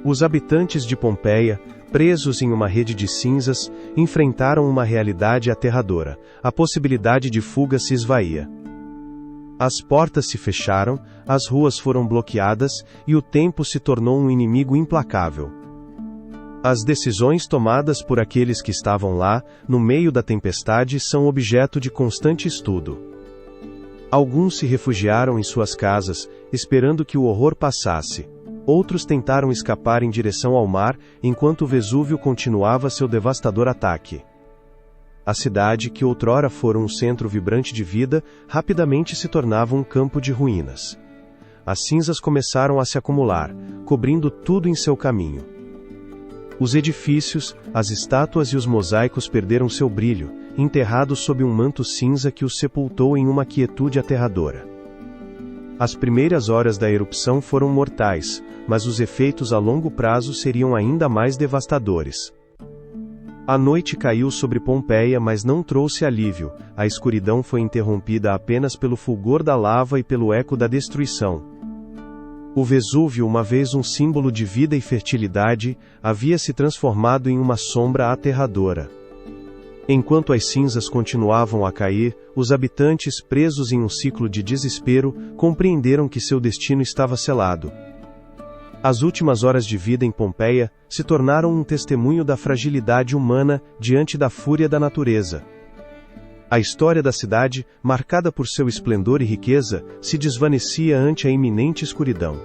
Os habitantes de Pompeia, presos em uma rede de cinzas, enfrentaram uma realidade aterradora. A possibilidade de fuga se esvaía. As portas se fecharam, as ruas foram bloqueadas, e o tempo se tornou um inimigo implacável. As decisões tomadas por aqueles que estavam lá, no meio da tempestade, são objeto de constante estudo. Alguns se refugiaram em suas casas, esperando que o horror passasse. Outros tentaram escapar em direção ao mar, enquanto o Vesúvio continuava seu devastador ataque. A cidade, que outrora fora um centro vibrante de vida, rapidamente se tornava um campo de ruínas. As cinzas começaram a se acumular, cobrindo tudo em seu caminho. Os edifícios, as estátuas e os mosaicos perderam seu brilho, enterrados sob um manto cinza que os sepultou em uma quietude aterradora. As primeiras horas da erupção foram mortais, mas os efeitos a longo prazo seriam ainda mais devastadores. A noite caiu sobre Pompeia, mas não trouxe alívio. A escuridão foi interrompida apenas pelo fulgor da lava e pelo eco da destruição. O Vesúvio, uma vez um símbolo de vida e fertilidade, havia se transformado em uma sombra aterradora. Enquanto as cinzas continuavam a cair, os habitantes, presos em um ciclo de desespero, compreenderam que seu destino estava selado. As últimas horas de vida em Pompeia se tornaram um testemunho da fragilidade humana diante da fúria da natureza. A história da cidade, marcada por seu esplendor e riqueza, se desvanecia ante a iminente escuridão.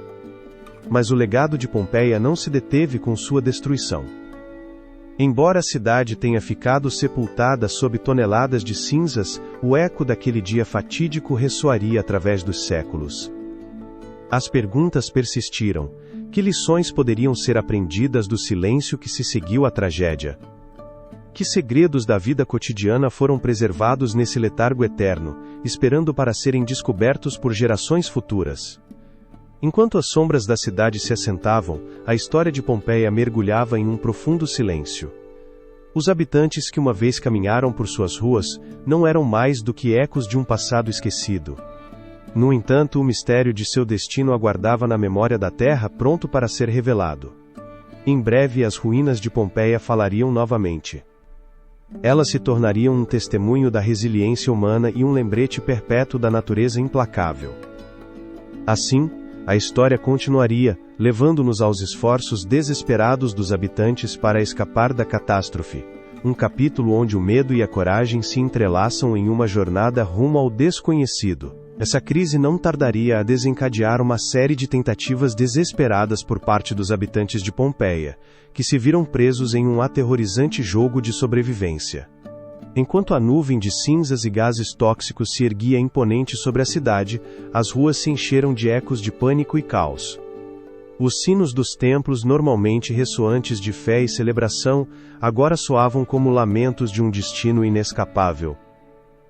Mas o legado de Pompeia não se deteve com sua destruição. Embora a cidade tenha ficado sepultada sob toneladas de cinzas, o eco daquele dia fatídico ressoaria através dos séculos. As perguntas persistiram. Que lições poderiam ser aprendidas do silêncio que se seguiu à tragédia? Que segredos da vida cotidiana foram preservados nesse letargo eterno, esperando para serem descobertos por gerações futuras? Enquanto as sombras da cidade se assentavam, a história de Pompeia mergulhava em um profundo silêncio. Os habitantes que uma vez caminharam por suas ruas, não eram mais do que ecos de um passado esquecido. No entanto, o mistério de seu destino aguardava na memória da terra, pronto para ser revelado. Em breve as ruínas de Pompeia falariam novamente. Elas se tornariam um testemunho da resiliência humana e um lembrete perpétuo da natureza implacável. Assim, a história continuaria, levando-nos aos esforços desesperados dos habitantes para escapar da catástrofe. Um capítulo onde o medo e a coragem se entrelaçam em uma jornada rumo ao desconhecido. Essa crise não tardaria a desencadear uma série de tentativas desesperadas por parte dos habitantes de Pompeia, que se viram presos em um aterrorizante jogo de sobrevivência. Enquanto a nuvem de cinzas e gases tóxicos se erguia imponente sobre a cidade, as ruas se encheram de ecos de pânico e caos. Os sinos dos templos, normalmente ressoantes de fé e celebração, agora soavam como lamentos de um destino inescapável.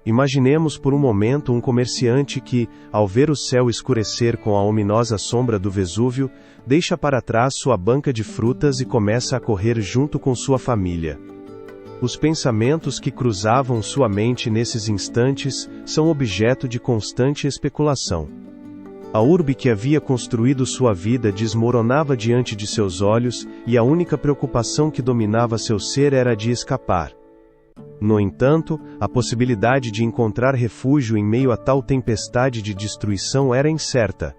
Imaginemos por um momento um comerciante que, ao ver o céu escurecer com a ominosa sombra do Vesúvio, deixa para trás sua banca de frutas e começa a correr junto com sua família. Os pensamentos que cruzavam sua mente nesses instantes são objeto de constante especulação. A urbe que havia construído sua vida desmoronava diante de seus olhos, e a única preocupação que dominava seu ser era a de escapar. No entanto, a possibilidade de encontrar refúgio em meio a tal tempestade de destruição era incerta.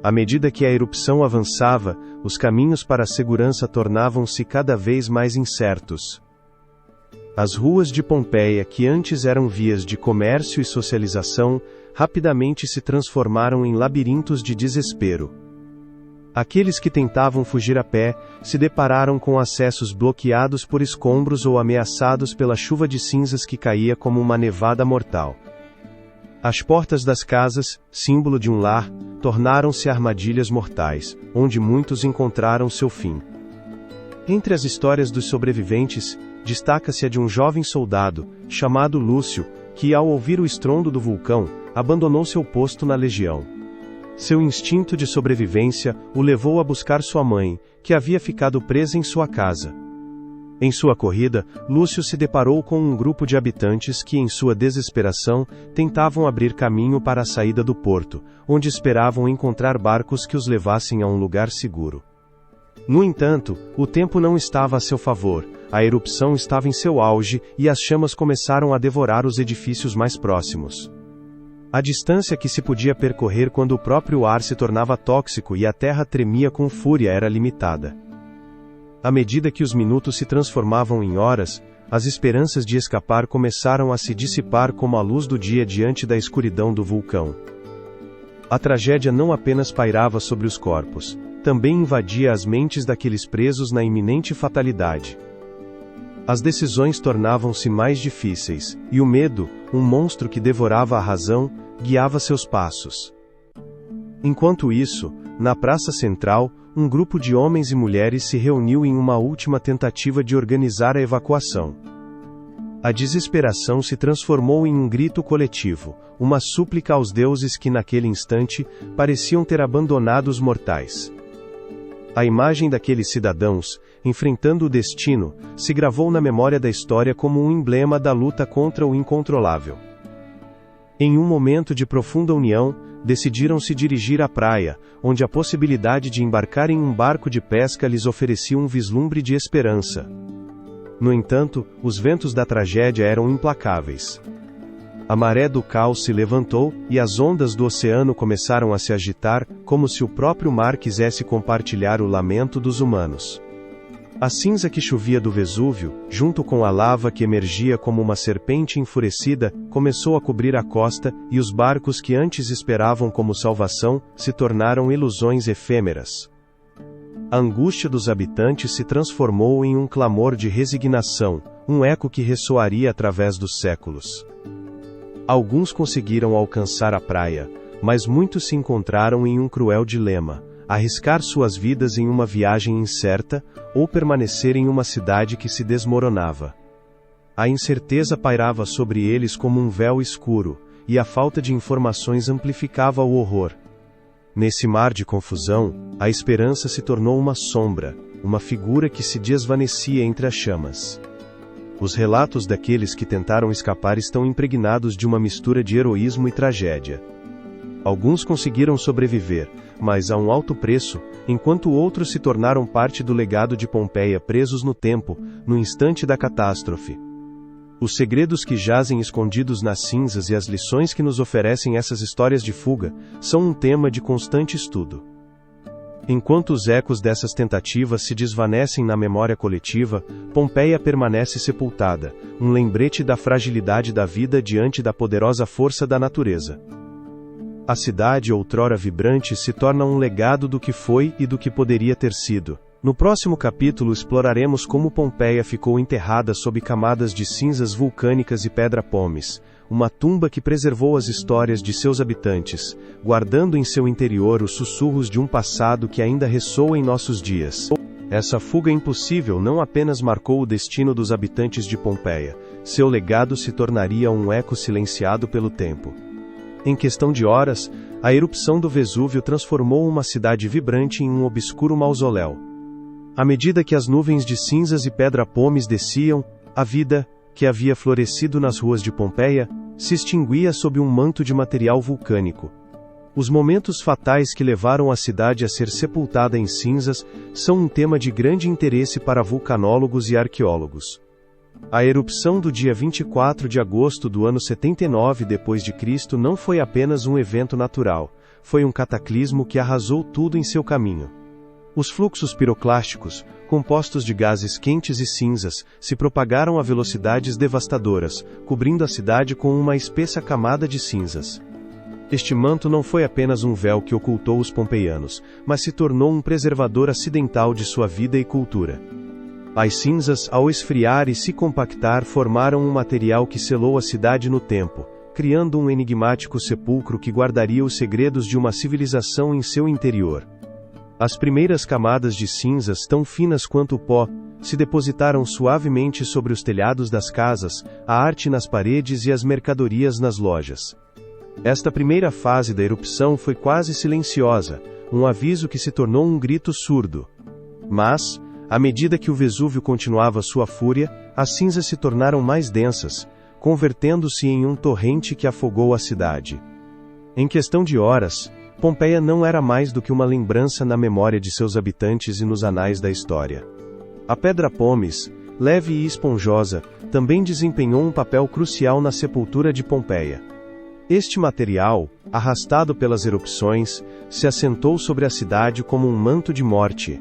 À medida que a erupção avançava, os caminhos para a segurança tornavam-se cada vez mais incertos. As ruas de Pompeia, que antes eram vias de comércio e socialização, rapidamente se transformaram em labirintos de desespero. Aqueles que tentavam fugir a pé, se depararam com acessos bloqueados por escombros ou ameaçados pela chuva de cinzas que caía como uma nevada mortal. As portas das casas, símbolo de um lar, tornaram-se armadilhas mortais, onde muitos encontraram seu fim. Entre as histórias dos sobreviventes, destaca-se a de um jovem soldado, chamado Lúcio, que ao ouvir o estrondo do vulcão, abandonou seu posto na legião. Seu instinto de sobrevivência o levou a buscar sua mãe, que havia ficado presa em sua casa. Em sua corrida, Lúcio se deparou com um grupo de habitantes que, em sua desesperação, tentavam abrir caminho para a saída do porto, onde esperavam encontrar barcos que os levassem a um lugar seguro. No entanto, o tempo não estava a seu favor, a erupção estava em seu auge e as chamas começaram a devorar os edifícios mais próximos. A distância que se podia percorrer quando o próprio ar se tornava tóxico e a terra tremia com fúria era limitada. À medida que os minutos se transformavam em horas, as esperanças de escapar começaram a se dissipar como a luz do dia diante da escuridão do vulcão. A tragédia não apenas pairava sobre os corpos, também invadia as mentes daqueles presos na iminente fatalidade. As decisões tornavam-se mais difíceis, e o medo, um monstro que devorava a razão, guiava seus passos. Enquanto isso, na praça central, um grupo de homens e mulheres se reuniu em uma última tentativa de organizar a evacuação. A desesperação se transformou em um grito coletivo, uma súplica aos deuses que naquele instante pareciam ter abandonado os mortais. A imagem daqueles cidadãos, enfrentando o destino, se gravou na memória da história como um emblema da luta contra o incontrolável. Em um momento de profunda união, decidiram se dirigir à praia, onde a possibilidade de embarcar em um barco de pesca lhes oferecia um vislumbre de esperança. No entanto, os ventos da tragédia eram implacáveis. A maré do caos se levantou, e as ondas do oceano começaram a se agitar, como se o próprio mar quisesse compartilhar o lamento dos humanos. A cinza que chovia do Vesúvio, junto com a lava que emergia como uma serpente enfurecida, começou a cobrir a costa, e os barcos que antes esperavam como salvação, se tornaram ilusões efêmeras. A angústia dos habitantes se transformou em um clamor de resignação, um eco que ressoaria através dos séculos. Alguns conseguiram alcançar a praia, mas muitos se encontraram em um cruel dilema: arriscar suas vidas em uma viagem incerta, ou permanecer em uma cidade que se desmoronava. A incerteza pairava sobre eles como um véu escuro, e a falta de informações amplificava o horror. Nesse mar de confusão, a esperança se tornou uma sombra, uma figura que se desvanecia entre as chamas. Os relatos daqueles que tentaram escapar estão impregnados de uma mistura de heroísmo e tragédia. Alguns conseguiram sobreviver, mas a um alto preço, enquanto outros se tornaram parte do legado de Pompeia presos no tempo, no instante da catástrofe. Os segredos que jazem escondidos nas cinzas e as lições que nos oferecem essas histórias de fuga, são um tema de constante estudo. Enquanto os ecos dessas tentativas se desvanecem na memória coletiva, Pompeia permanece sepultada, um lembrete da fragilidade da vida diante da poderosa força da natureza. A cidade outrora vibrante se torna um legado do que foi e do que poderia ter sido. No próximo capítulo exploraremos como Pompeia ficou enterrada sob camadas de cinzas vulcânicas e pedra-pomes, uma tumba que preservou as histórias de seus habitantes, guardando em seu interior os sussurros de um passado que ainda ressoa em nossos dias. Essa fuga impossível não apenas marcou o destino dos habitantes de Pompeia, seu legado se tornaria um eco silenciado pelo tempo. Em questão de horas, a erupção do Vesúvio transformou uma cidade vibrante em um obscuro mausoléu. À medida que as nuvens de cinzas e pedra-pomes desciam, a vida, que havia florescido nas ruas de Pompeia, se extinguia sob um manto de material vulcânico. Os momentos fatais que levaram a cidade a ser sepultada em cinzas são um tema de grande interesse para vulcanólogos e arqueólogos. A erupção do dia 24 de agosto do ano 79 d.C. não foi apenas um evento natural, foi um cataclismo que arrasou tudo em seu caminho. Os fluxos piroclásticos, compostos de gases quentes e cinzas, se propagaram a velocidades devastadoras, cobrindo a cidade com uma espessa camada de cinzas. Este manto não foi apenas um véu que ocultou os pompeianos, mas se tornou um preservador acidental de sua vida e cultura. As cinzas, ao esfriar e se compactar, formaram um material que selou a cidade no tempo, criando um enigmático sepulcro que guardaria os segredos de uma civilização em seu interior. As primeiras camadas de cinzas, tão finas quanto o pó, se depositaram suavemente sobre os telhados das casas, a arte nas paredes e as mercadorias nas lojas. Esta primeira fase da erupção foi quase silenciosa, um aviso que se tornou um grito surdo. Mas, À medida que o Vesúvio continuava sua fúria, as cinzas se tornaram mais densas, convertendo-se em um torrente que afogou a cidade. Em questão de horas, Pompeia não era mais do que uma lembrança na memória de seus habitantes e nos anais da história. A pedra pómez, leve e esponjosa, também desempenhou um papel crucial na sepultura de Pompeia. Este material, arrastado pelas erupções, se assentou sobre a cidade como um manto de morte.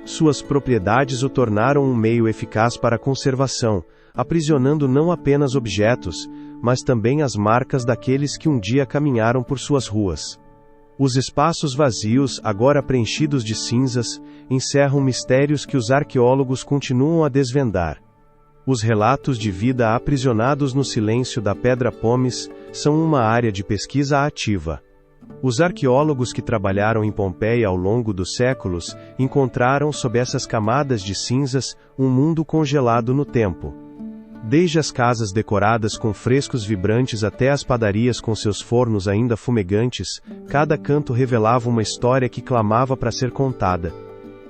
Suas propriedades o tornaram um meio eficaz para a conservação, aprisionando não apenas objetos, mas também as marcas daqueles que um dia caminharam por suas ruas. Os espaços vazios, agora preenchidos de cinzas, encerram mistérios que os arqueólogos continuam a desvendar. Os relatos de vida aprisionados no silêncio da pedra pómez são uma área de pesquisa ativa. Os arqueólogos que trabalharam em Pompeia ao longo dos séculos encontraram sob essas camadas de cinzas um mundo congelado no tempo. Desde as casas decoradas com frescos vibrantes até as padarias com seus fornos ainda fumegantes, cada canto revelava uma história que clamava para ser contada.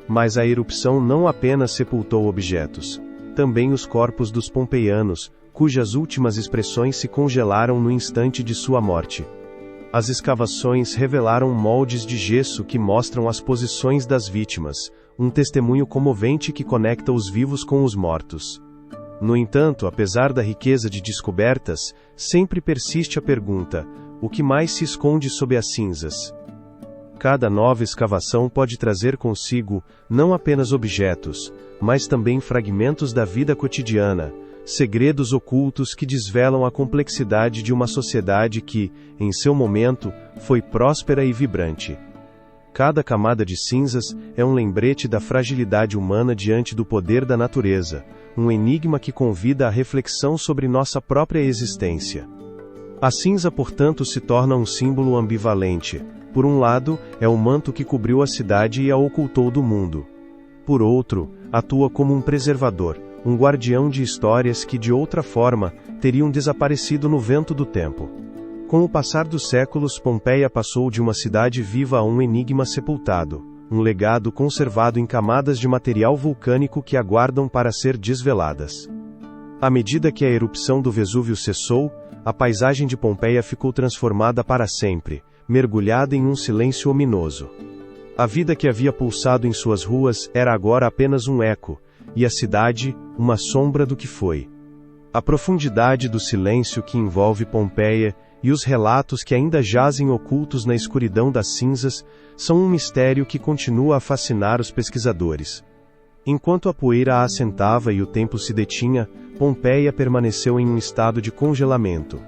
Mas a erupção não apenas sepultou objetos. Também os corpos dos pompeianos, cujas últimas expressões se congelaram no instante de sua morte. As escavações revelaram moldes de gesso que mostram as posições das vítimas, um testemunho comovente que conecta os vivos com os mortos. No entanto, apesar da riqueza de descobertas, sempre persiste a pergunta: o que mais se esconde sob as cinzas? Cada nova escavação pode trazer consigo, não apenas objetos, mas também fragmentos da vida cotidiana, segredos ocultos que desvelam a complexidade de uma sociedade que, em seu momento, foi próspera e vibrante. Cada camada de cinzas é um lembrete da fragilidade humana diante do poder da natureza, um enigma que convida à reflexão sobre nossa própria existência. A cinza, portanto, se torna um símbolo ambivalente. Por um lado, é o manto que cobriu a cidade e a ocultou do mundo. Por outro, atua como um preservador, um guardião de histórias que de outra forma teriam desaparecido no vento do tempo. Com o passar dos séculos, Pompeia passou de uma cidade viva a um enigma sepultado, um legado conservado em camadas de material vulcânico que aguardam para ser desveladas. À medida que a erupção do Vesúvio cessou, a paisagem de Pompeia ficou transformada para sempre, mergulhada em um silêncio ominoso. A vida que havia pulsado em suas ruas era agora apenas um eco, e a cidade, uma sombra do que foi. A profundidade do silêncio que envolve Pompeia e os relatos que ainda jazem ocultos na escuridão das cinzas são um mistério que continua a fascinar os pesquisadores. Enquanto a poeira a assentava e o tempo se detinha, Pompeia permaneceu em um estado de congelamento.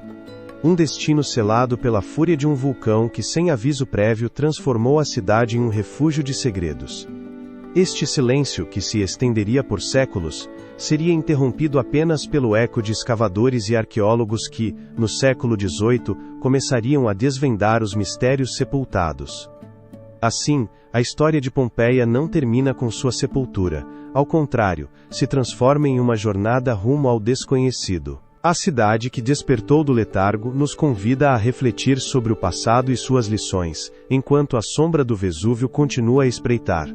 Um destino selado pela fúria de um vulcão que, sem aviso prévio, transformou a cidade em um refúgio de segredos. Este silêncio, que se estenderia por séculos, seria interrompido apenas pelo eco de escavadores e arqueólogos que, no século XVIII, começariam a desvendar os mistérios sepultados. Assim, a história de Pompeia não termina com sua sepultura, ao contrário, se transforma em uma jornada rumo ao desconhecido. A cidade que despertou do letargo nos convida a refletir sobre o passado e suas lições, enquanto a sombra do Vesúvio continua a espreitar.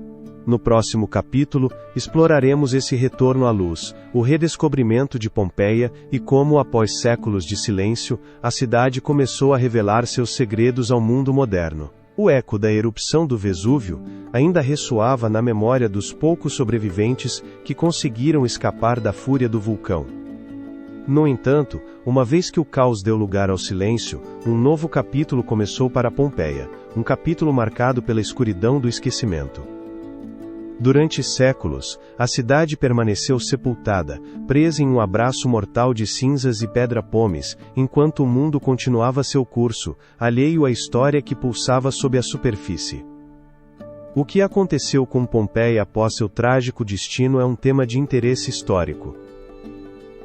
No próximo capítulo, exploraremos esse retorno à luz, o redescobrimento de Pompeia e como, após séculos de silêncio, a cidade começou a revelar seus segredos ao mundo moderno. O eco da erupção do Vesúvio ainda ressoava na memória dos poucos sobreviventes que conseguiram escapar da fúria do vulcão. No entanto, uma vez que o caos deu lugar ao silêncio, um novo capítulo começou para Pompeia, um capítulo marcado pela escuridão do esquecimento. Durante séculos, a cidade permaneceu sepultada, presa em um abraço mortal de cinzas e pedra pómez, enquanto o mundo continuava seu curso, alheio à história que pulsava sob a superfície. O que aconteceu com Pompeia após seu trágico destino é um tema de interesse histórico.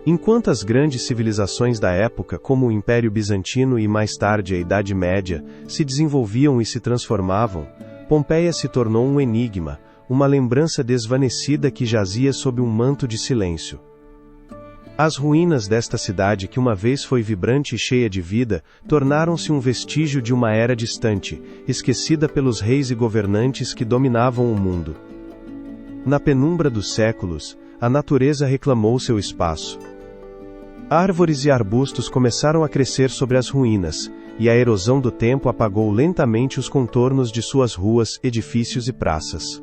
Enquanto as grandes civilizações da época, como o Império Bizantino e mais tarde a Idade Média, se desenvolviam e se transformavam, Pompeia se tornou um enigma, uma lembrança desvanecida que jazia sob um manto de silêncio. As ruínas desta cidade que uma vez foi vibrante e cheia de vida, tornaram-se um vestígio de uma era distante, esquecida pelos reis e governantes que dominavam o mundo. Na penumbra dos séculos, a natureza reclamou seu espaço. Árvores e arbustos começaram a crescer sobre as ruínas, e a erosão do tempo apagou lentamente os contornos de suas ruas, edifícios e praças.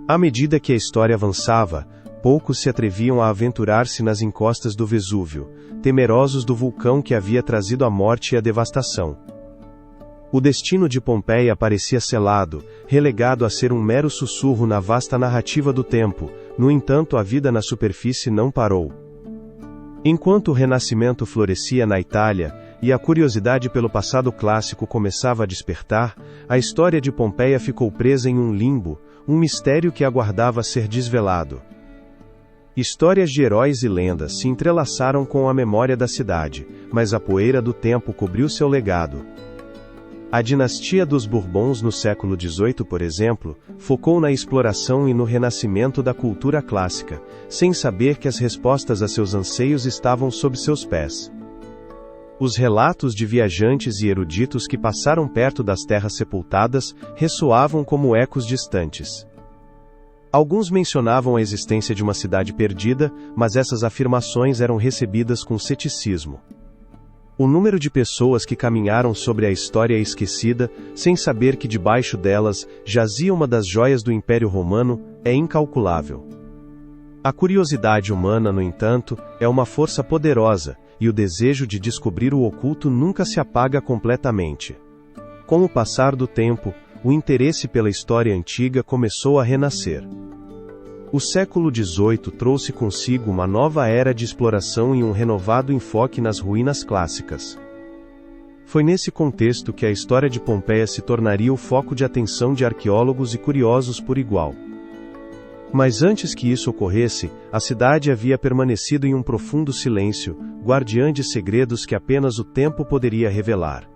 À medida que a história avançava, poucos se atreviam a aventurar-se nas encostas do Vesúvio, temerosos do vulcão que havia trazido a morte e a devastação. O destino de Pompeia parecia selado, relegado a ser um mero sussurro na vasta narrativa do tempo. No entanto, a vida na superfície não parou. Enquanto o Renascimento florescia na Itália, e a curiosidade pelo passado clássico começava a despertar, a história de Pompeia ficou presa em um limbo, um mistério que aguardava ser desvelado. Histórias de heróis e lendas se entrelaçaram com a memória da cidade, mas a poeira do tempo cobriu seu legado. A dinastia dos Bourbons no século XVIII, por exemplo, focou na exploração e no renascimento da cultura clássica, sem saber que as respostas a seus anseios estavam sob seus pés. Os relatos de viajantes e eruditos que passaram perto das terras sepultadas ressoavam como ecos distantes. Alguns mencionavam a existência de uma cidade perdida, mas essas afirmações eram recebidas com ceticismo. O número de pessoas que caminharam sobre a história esquecida, sem saber que debaixo delas jazia uma das joias do Império Romano, é incalculável. A curiosidade humana, no entanto, é uma força poderosa, e o desejo de descobrir o oculto nunca se apaga completamente. Com o passar do tempo, o interesse pela história antiga começou a renascer. O século XVIII trouxe consigo uma nova era de exploração e um renovado enfoque nas ruínas clássicas. Foi nesse contexto que a história de Pompeia se tornaria o foco de atenção de arqueólogos e curiosos por igual. Mas antes que isso ocorresse, a cidade havia permanecido em um profundo silêncio, guardiã de segredos que apenas o tempo poderia revelar.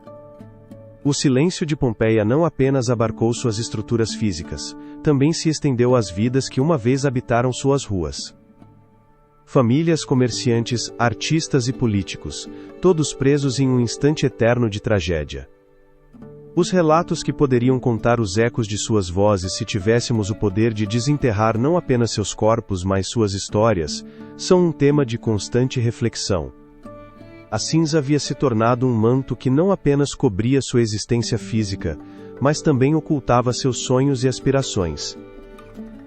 O silêncio de Pompeia não apenas abarcou suas estruturas físicas, também se estendeu às vidas que uma vez habitaram suas ruas. Famílias, comerciantes, artistas e políticos, todos presos em um instante eterno de tragédia. Os relatos que poderiam contar os ecos de suas vozes se tivéssemos o poder de desenterrar não apenas seus corpos, mas suas histórias, são um tema de constante reflexão. A cinza havia se tornado um manto que não apenas cobria sua existência física, mas também ocultava seus sonhos e aspirações.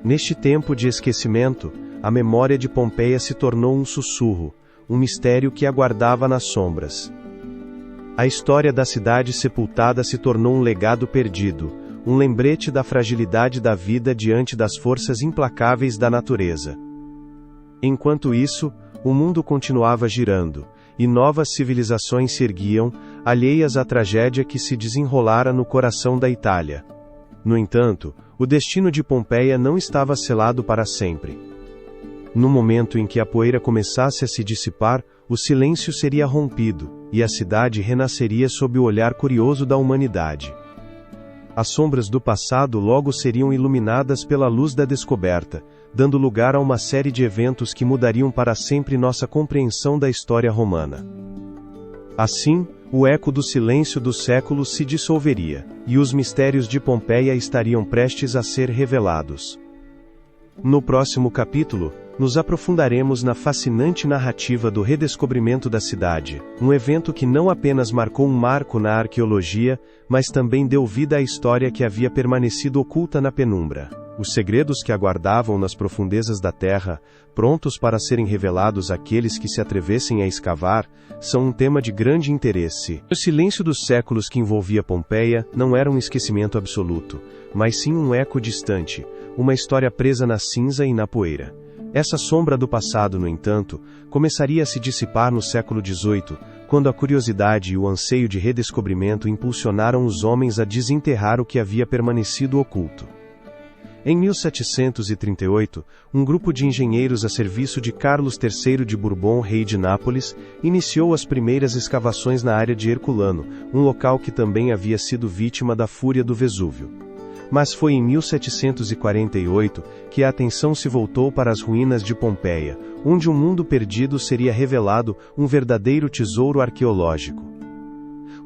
Neste tempo de esquecimento, a memória de Pompeia se tornou um sussurro, um mistério que aguardava nas sombras. A história da cidade sepultada se tornou um legado perdido, um lembrete da fragilidade da vida diante das forças implacáveis da natureza. Enquanto isso, o mundo continuava girando, e novas civilizações se erguiam, alheias à tragédia que se desenrolara no coração da Itália. No entanto, o destino de Pompeia não estava selado para sempre. No momento em que a poeira começasse a se dissipar, o silêncio seria rompido, e a cidade renasceria sob o olhar curioso da humanidade. As sombras do passado logo seriam iluminadas pela luz da descoberta, dando lugar a uma série de eventos que mudariam para sempre nossa compreensão da história romana. Assim, o eco do silêncio dos séculos se dissolveria, e os mistérios de Pompeia estariam prestes a ser revelados. No próximo capítulo, nos aprofundaremos na fascinante narrativa do redescobrimento da cidade, um evento que não apenas marcou um marco na arqueologia, mas também deu vida à história que havia permanecido oculta na penumbra. Os segredos que aguardavam nas profundezas da terra, prontos para serem revelados àqueles que se atrevessem a escavar, são um tema de grande interesse. O silêncio dos séculos que envolvia Pompeia não era um esquecimento absoluto, mas sim um eco distante, uma história presa na cinza e na poeira. Essa sombra do passado, no entanto, começaria a se dissipar no século XVIII, quando a curiosidade e o anseio de redescobrimento impulsionaram os homens a desenterrar o que havia permanecido oculto. Em 1738, um grupo de engenheiros a serviço de Carlos III de Bourbon, rei de Nápoles, iniciou as primeiras escavações na área de Herculano, um local que também havia sido vítima da fúria do Vesúvio. Mas foi em 1748 que a atenção se voltou para as ruínas de Pompeia, onde um mundo perdido seria revelado, um verdadeiro tesouro arqueológico.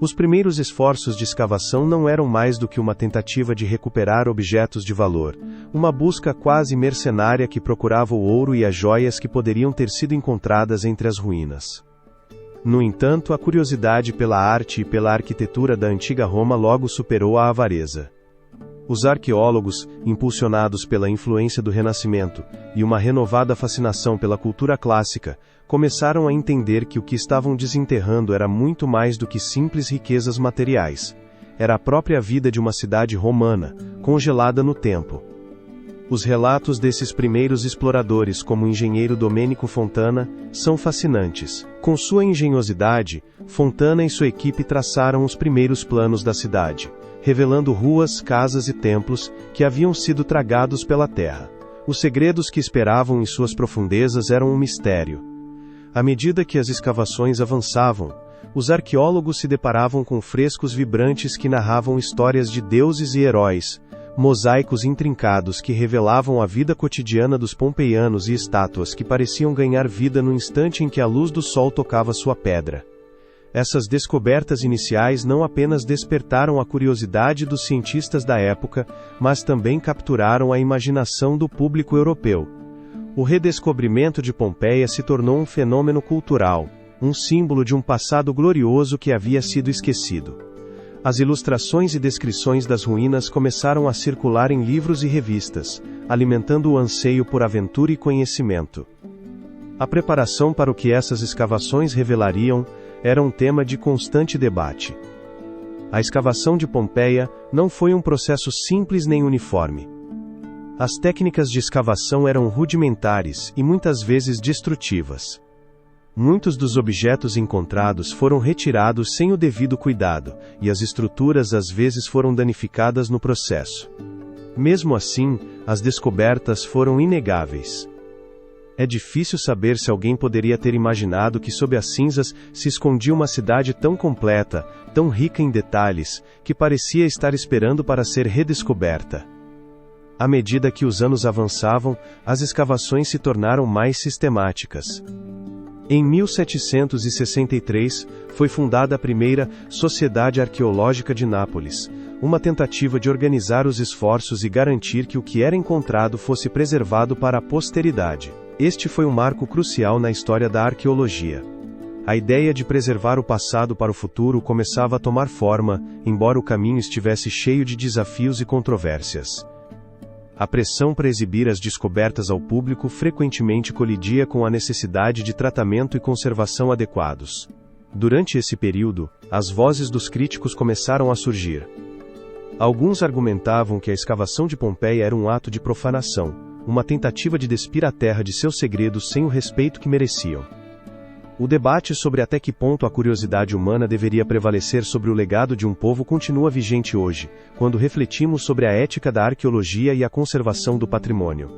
Os primeiros esforços de escavação não eram mais do que uma tentativa de recuperar objetos de valor, uma busca quase mercenária que procurava o ouro e as joias que poderiam ter sido encontradas entre as ruínas. No entanto, a curiosidade pela arte e pela arquitetura da antiga Roma logo superou a avareza. Os arqueólogos, impulsionados pela influência do Renascimento e uma renovada fascinação pela cultura clássica, começaram a entender que o que estavam desenterrando era muito mais do que simples riquezas materiais. Era a própria vida de uma cidade romana, congelada no tempo. Os relatos desses primeiros exploradores, como o engenheiro Domenico Fontana, são fascinantes. Com sua engenhosidade, Fontana e sua equipe traçaram os primeiros planos da cidade, revelando ruas, casas e templos que haviam sido tragados pela terra. Os segredos que esperavam em suas profundezas eram um mistério. À medida que as escavações avançavam, os arqueólogos se deparavam com frescos vibrantes que narravam histórias de deuses e heróis, mosaicos intrincados que revelavam a vida cotidiana dos pompeianos e estátuas que pareciam ganhar vida no instante em que a luz do sol tocava sua pedra. Essas descobertas iniciais não apenas despertaram a curiosidade dos cientistas da época, mas também capturaram a imaginação do público europeu. O redescobrimento de Pompeia se tornou um fenômeno cultural, um símbolo de um passado glorioso que havia sido esquecido. As ilustrações e descrições das ruínas começaram a circular em livros e revistas, alimentando o anseio por aventura e conhecimento. A preparação para o que essas escavações revelariam era um tema de constante debate. A escavação de Pompeia não foi um processo simples nem uniforme. As técnicas de escavação eram rudimentares e muitas vezes destrutivas. Muitos dos objetos encontrados foram retirados sem o devido cuidado, e as estruturas às vezes foram danificadas no processo. Mesmo assim, as descobertas foram inegáveis. É difícil saber se alguém poderia ter imaginado que sob as cinzas se escondia uma cidade tão completa, tão rica em detalhes, que parecia estar esperando para ser redescoberta. À medida que os anos avançavam, as escavações se tornaram mais sistemáticas. Em 1763, foi fundada a primeira Sociedade Arqueológica de Nápoles, uma tentativa de organizar os esforços e garantir que o que era encontrado fosse preservado para a posteridade. Este foi um marco crucial na história da arqueologia. A ideia de preservar o passado para o futuro começava a tomar forma, embora o caminho estivesse cheio de desafios e controvérsias. A pressão para exibir as descobertas ao público frequentemente colidia com a necessidade de tratamento e conservação adequados. Durante esse período, as vozes dos críticos começaram a surgir. Alguns argumentavam que a escavação de Pompeia era um ato de profanação, uma tentativa de despir a terra de seus segredos sem o respeito que mereciam. O debate sobre até que ponto a curiosidade humana deveria prevalecer sobre o legado de um povo continua vigente hoje, quando refletimos sobre a ética da arqueologia e a conservação do patrimônio.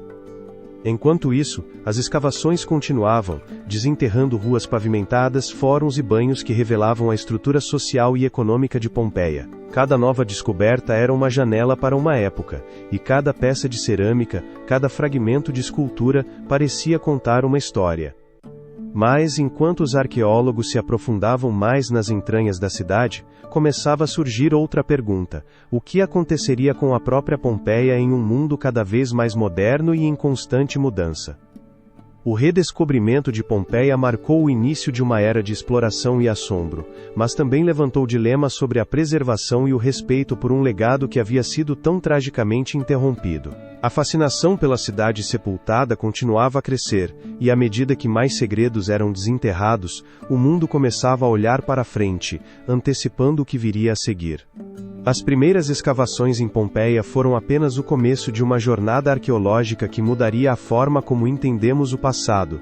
Enquanto isso, as escavações continuavam, desenterrando ruas pavimentadas, fóruns e banhos que revelavam a estrutura social e econômica de Pompeia. Cada nova descoberta era uma janela para uma época, e cada peça de cerâmica, cada fragmento de escultura, parecia contar uma história. Mas, enquanto os arqueólogos se aprofundavam mais nas entranhas da cidade, começava a surgir outra pergunta: o que aconteceria com a própria Pompeia em um mundo cada vez mais moderno e em constante mudança? O redescobrimento de Pompeia marcou o início de uma era de exploração e assombro, mas também levantou dilemas sobre a preservação e o respeito por um legado que havia sido tão tragicamente interrompido. A fascinação pela cidade sepultada continuava a crescer, e à medida que mais segredos eram desenterrados, o mundo começava a olhar para frente, antecipando o que viria a seguir. As primeiras escavações em Pompeia foram apenas o começo de uma jornada arqueológica que mudaria a forma como entendemos o passado.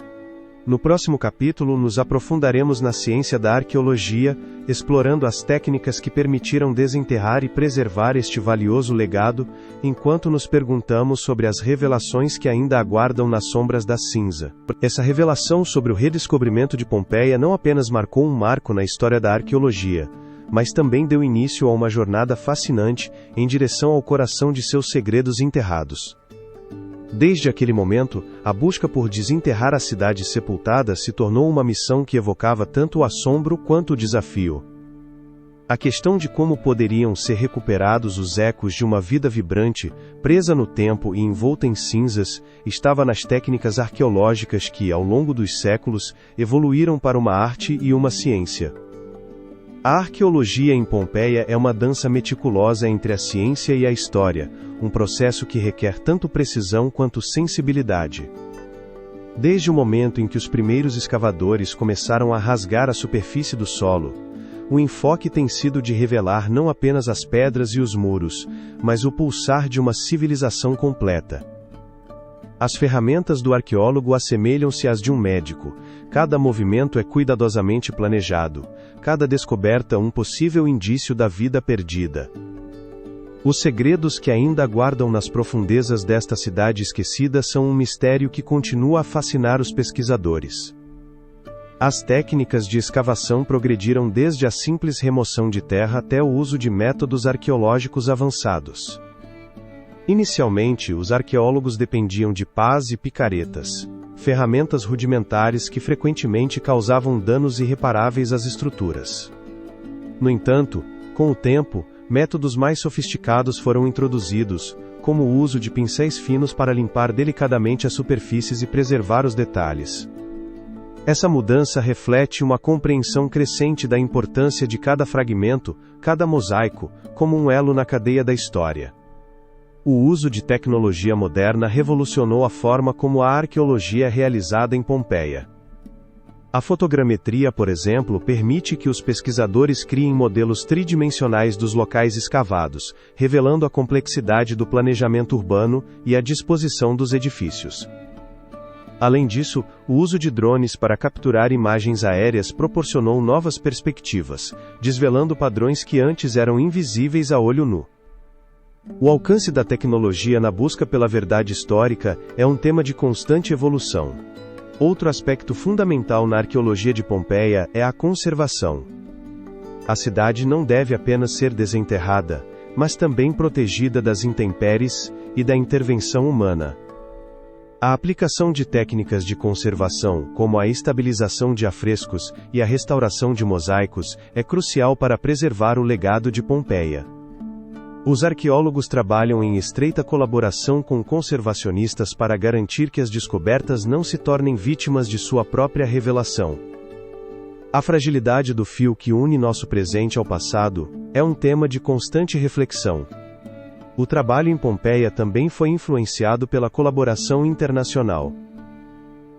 No próximo capítulo nos aprofundaremos na ciência da arqueologia, explorando as técnicas que permitiram desenterrar e preservar este valioso legado, enquanto nos perguntamos sobre as revelações que ainda aguardam nas sombras da cinza. Essa revelação sobre o redescobrimento de Pompeia não apenas marcou um marco na história da arqueologia, mas também deu início a uma jornada fascinante em direção ao coração de seus segredos enterrados. Desde aquele momento, a busca por desenterrar a cidade sepultada se tornou uma missão que evocava tanto o assombro quanto o desafio. A questão de como poderiam ser recuperados os ecos de uma vida vibrante, presa no tempo e envolta em cinzas, estava nas técnicas arqueológicas que, ao longo dos séculos, evoluíram para uma arte e uma ciência. A arqueologia em Pompeia é uma dança meticulosa entre a ciência e a história, um processo que requer tanto precisão quanto sensibilidade. Desde o momento em que os primeiros escavadores começaram a rasgar a superfície do solo, o enfoque tem sido de revelar não apenas as pedras e os muros, mas o pulsar de uma civilização completa. As ferramentas do arqueólogo assemelham-se às de um médico. Cada movimento é cuidadosamente planejado, cada descoberta um possível indício da vida perdida. Os segredos que ainda aguardam nas profundezas desta cidade esquecida são um mistério que continua a fascinar os pesquisadores. As técnicas de escavação progrediram desde a simples remoção de terra até o uso de métodos arqueológicos avançados. Inicialmente, os arqueólogos dependiam de pás e picaretas, ferramentas rudimentares que frequentemente causavam danos irreparáveis às estruturas. No entanto, com o tempo, métodos mais sofisticados foram introduzidos, como o uso de pincéis finos para limpar delicadamente as superfícies e preservar os detalhes. Essa mudança reflete uma compreensão crescente da importância de cada fragmento, cada mosaico, como um elo na cadeia da história. O uso de tecnologia moderna revolucionou a forma como a arqueologia é realizada em Pompeia. A fotogrametria, por exemplo, permite que os pesquisadores criem modelos tridimensionais dos locais escavados, revelando a complexidade do planejamento urbano e a disposição dos edifícios. Além disso, o uso de drones para capturar imagens aéreas proporcionou novas perspectivas, desvelando padrões que antes eram invisíveis a olho nu. O alcance da tecnologia na busca pela verdade histórica é um tema de constante evolução. Outro aspecto fundamental na arqueologia de Pompeia é a conservação. A cidade não deve apenas ser desenterrada, mas também protegida das intempéries e da intervenção humana. A aplicação de técnicas de conservação, como a estabilização de afrescos e a restauração de mosaicos, é crucial para preservar o legado de Pompeia. Os arqueólogos trabalham em estreita colaboração com conservacionistas para garantir que as descobertas não se tornem vítimas de sua própria revelação. A fragilidade do fio que une nosso presente ao passado é um tema de constante reflexão. O trabalho em Pompeia também foi influenciado pela colaboração internacional.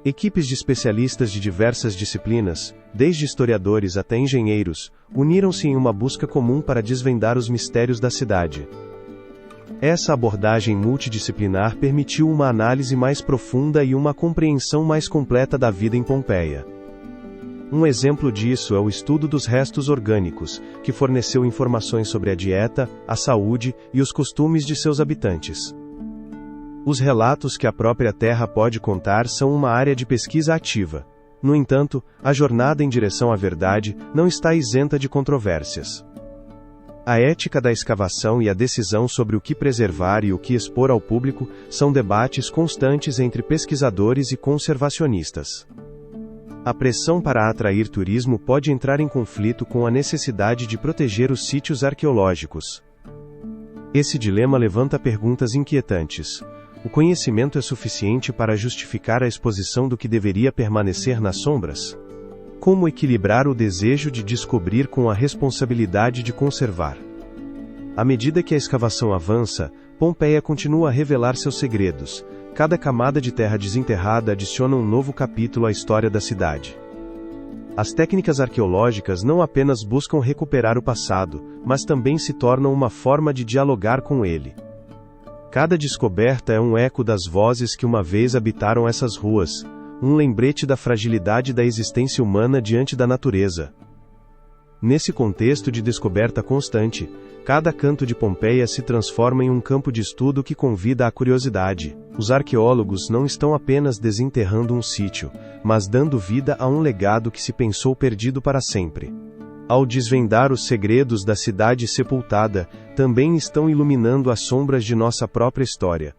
Equipes de especialistas de diversas disciplinas, desde historiadores até engenheiros, uniram-se em uma busca comum para desvendar os mistérios da cidade. Essa abordagem multidisciplinar permitiu uma análise mais profunda e uma compreensão mais completa da vida em Pompeia. Um exemplo disso é o estudo dos restos orgânicos, que forneceu informações sobre a dieta, a saúde e os costumes de seus habitantes. Os relatos que a própria terra pode contar são uma área de pesquisa ativa. No entanto, a jornada em direção à verdade não está isenta de controvérsias. A ética da escavação e a decisão sobre o que preservar e o que expor ao público são debates constantes entre pesquisadores e conservacionistas. A pressão para atrair turismo pode entrar em conflito com a necessidade de proteger os sítios arqueológicos. Esse dilema levanta perguntas inquietantes. O conhecimento é suficiente para justificar a exposição do que deveria permanecer nas sombras? Como equilibrar o desejo de descobrir com a responsabilidade de conservar? À medida que a escavação avança, Pompeia continua a revelar seus segredos. Cada camada de terra desenterrada adiciona um novo capítulo à história da cidade. As técnicas arqueológicas não apenas buscam recuperar o passado, mas também se tornam uma forma de dialogar com ele. Cada descoberta é um eco das vozes que uma vez habitaram essas ruas, um lembrete da fragilidade da existência humana diante da natureza. Nesse contexto de descoberta constante, cada canto de Pompeia se transforma em um campo de estudo que convida à curiosidade. Os arqueólogos não estão apenas desenterrando um sítio, mas dando vida a um legado que se pensou perdido para sempre. Ao desvendar os segredos da cidade sepultada, também estão iluminando as sombras de nossa própria história.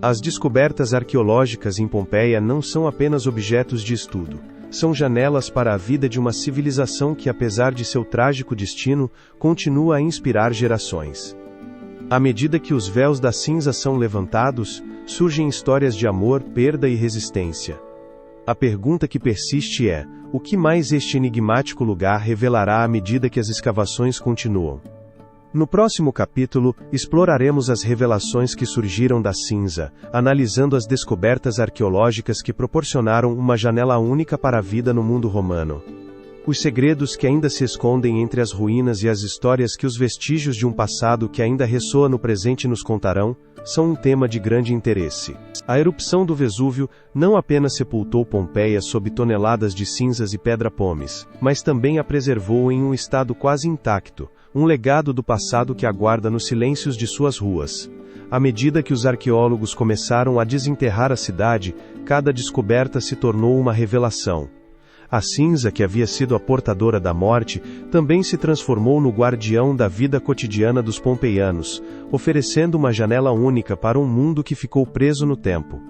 As descobertas arqueológicas em Pompeia não são apenas objetos de estudo, são janelas para a vida de uma civilização que, apesar de seu trágico destino, continua a inspirar gerações. À medida que os véus da cinza são levantados, surgem histórias de amor, perda e resistência. A pergunta que persiste é: o que mais este enigmático lugar revelará à medida que as escavações continuam? No próximo capítulo, exploraremos as revelações que surgiram da cinza, analisando as descobertas arqueológicas que proporcionaram uma janela única para a vida no mundo romano. Os segredos que ainda se escondem entre as ruínas e as histórias que os vestígios de um passado que ainda ressoa no presente nos contarão, são um tema de grande interesse. A erupção do Vesúvio não apenas sepultou Pompeia sob toneladas de cinzas e pedra-pomes, mas também a preservou em um estado quase intacto, um legado do passado que aguarda nos silêncios de suas ruas. À medida que os arqueólogos começaram a desenterrar a cidade, cada descoberta se tornou uma revelação. A cinza, que havia sido a portadora da morte, também se transformou no guardião da vida cotidiana dos pompeianos, oferecendo uma janela única para um mundo que ficou preso no tempo.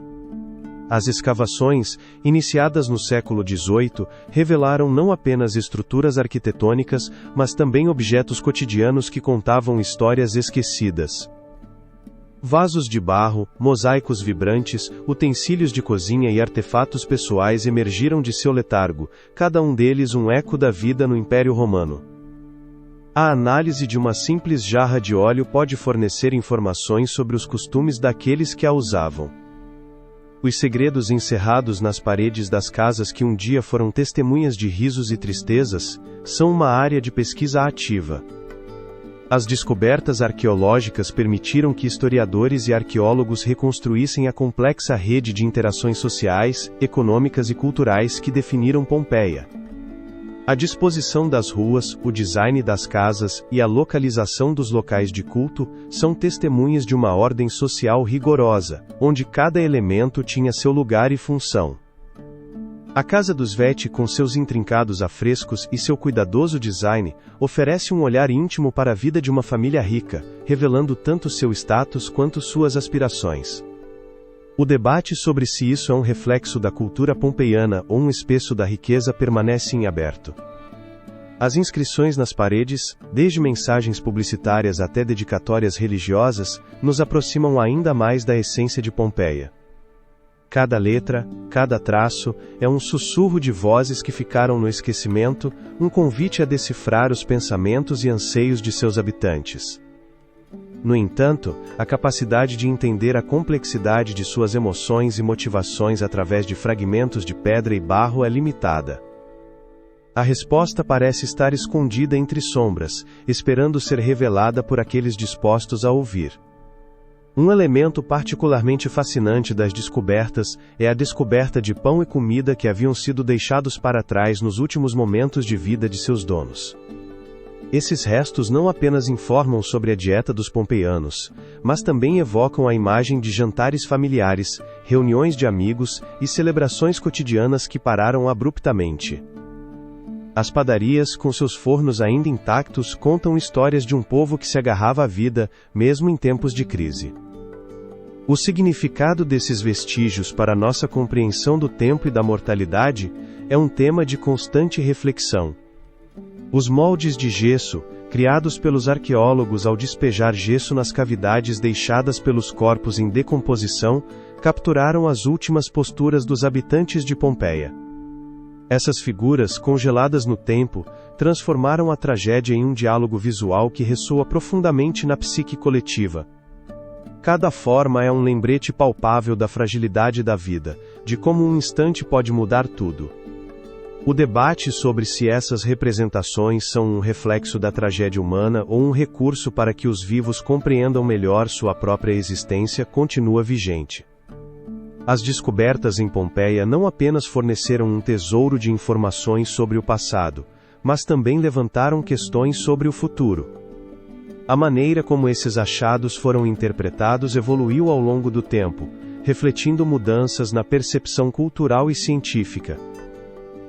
As escavações, iniciadas no século XVIII, revelaram não apenas estruturas arquitetônicas, mas também objetos cotidianos que contavam histórias esquecidas. Vasos de barro, mosaicos vibrantes, utensílios de cozinha e artefatos pessoais emergiram de seu letargo, cada um deles um eco da vida no Império Romano. A análise de uma simples jarra de óleo pode fornecer informações sobre os costumes daqueles que a usavam. Os segredos encerrados nas paredes das casas que um dia foram testemunhas de risos e tristezas, são uma área de pesquisa ativa. As descobertas arqueológicas permitiram que historiadores e arqueólogos reconstruíssem a complexa rede de interações sociais, econômicas e culturais que definiram Pompeia. A disposição das ruas, o design das casas e a localização dos locais de culto são testemunhas de uma ordem social rigorosa, onde cada elemento tinha seu lugar e função. A Casa dos Vetti, com seus intrincados afrescos e seu cuidadoso design, oferece um olhar íntimo para a vida de uma família rica, revelando tanto seu status quanto suas aspirações. O debate sobre se isso é um reflexo da cultura pompeiana ou um espesso da riqueza permanece em aberto. As inscrições nas paredes, desde mensagens publicitárias até dedicatórias religiosas, nos aproximam ainda mais da essência de Pompeia. Cada letra, cada traço, é um sussurro de vozes que ficaram no esquecimento, um convite a decifrar os pensamentos e anseios de seus habitantes. No entanto, a capacidade de entender a complexidade de suas emoções e motivações através de fragmentos de pedra e barro é limitada. A resposta parece estar escondida entre sombras, esperando ser revelada por aqueles dispostos a ouvir. Um elemento particularmente fascinante das descobertas é a descoberta de pão e comida que haviam sido deixados para trás nos últimos momentos de vida de seus donos. Esses restos não apenas informam sobre a dieta dos pompeianos, mas também evocam a imagem de jantares familiares, reuniões de amigos e celebrações cotidianas que pararam abruptamente. As padarias, com seus fornos ainda intactos, contam histórias de um povo que se agarrava à vida, mesmo em tempos de crise. O significado desses vestígios para nossa compreensão do tempo e da mortalidade é um tema de constante reflexão. Os moldes de gesso, criados pelos arqueólogos ao despejar gesso nas cavidades deixadas pelos corpos em decomposição, capturaram as últimas posturas dos habitantes de Pompeia. Essas figuras, congeladas no tempo, transformaram a tragédia em um diálogo visual que ressoa profundamente na psique coletiva. Cada forma é um lembrete palpável da fragilidade da vida, de como um instante pode mudar tudo. O debate sobre se essas representações são um reflexo da tragédia humana ou um recurso para que os vivos compreendam melhor sua própria existência continua vigente. As descobertas em Pompeia não apenas forneceram um tesouro de informações sobre o passado, mas também levantaram questões sobre o futuro. A maneira como esses achados foram interpretados evoluiu ao longo do tempo, refletindo mudanças na percepção cultural e científica.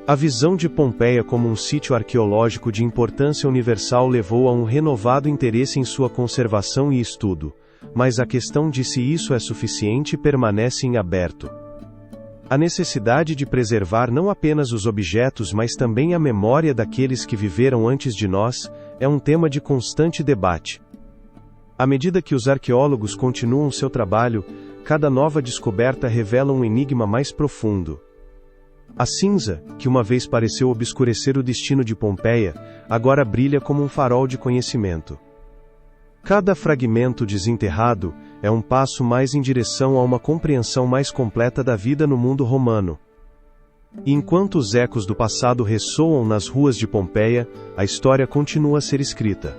A visão de Pompeia como um sítio arqueológico de importância universal levou a um renovado interesse em sua conservação e estudo, mas a questão de se isso é suficiente permanece em aberto. A necessidade de preservar não apenas os objetos mas também a memória daqueles que viveram antes de nós, é um tema de constante debate. À medida que os arqueólogos continuam seu trabalho, cada nova descoberta revela um enigma mais profundo. A cinza, que uma vez pareceu obscurecer o destino de Pompeia, agora brilha como um farol de conhecimento. Cada fragmento desenterrado é um passo mais em direção a uma compreensão mais completa da vida no mundo romano. E enquanto os ecos do passado ressoam nas ruas de Pompeia, a história continua a ser escrita.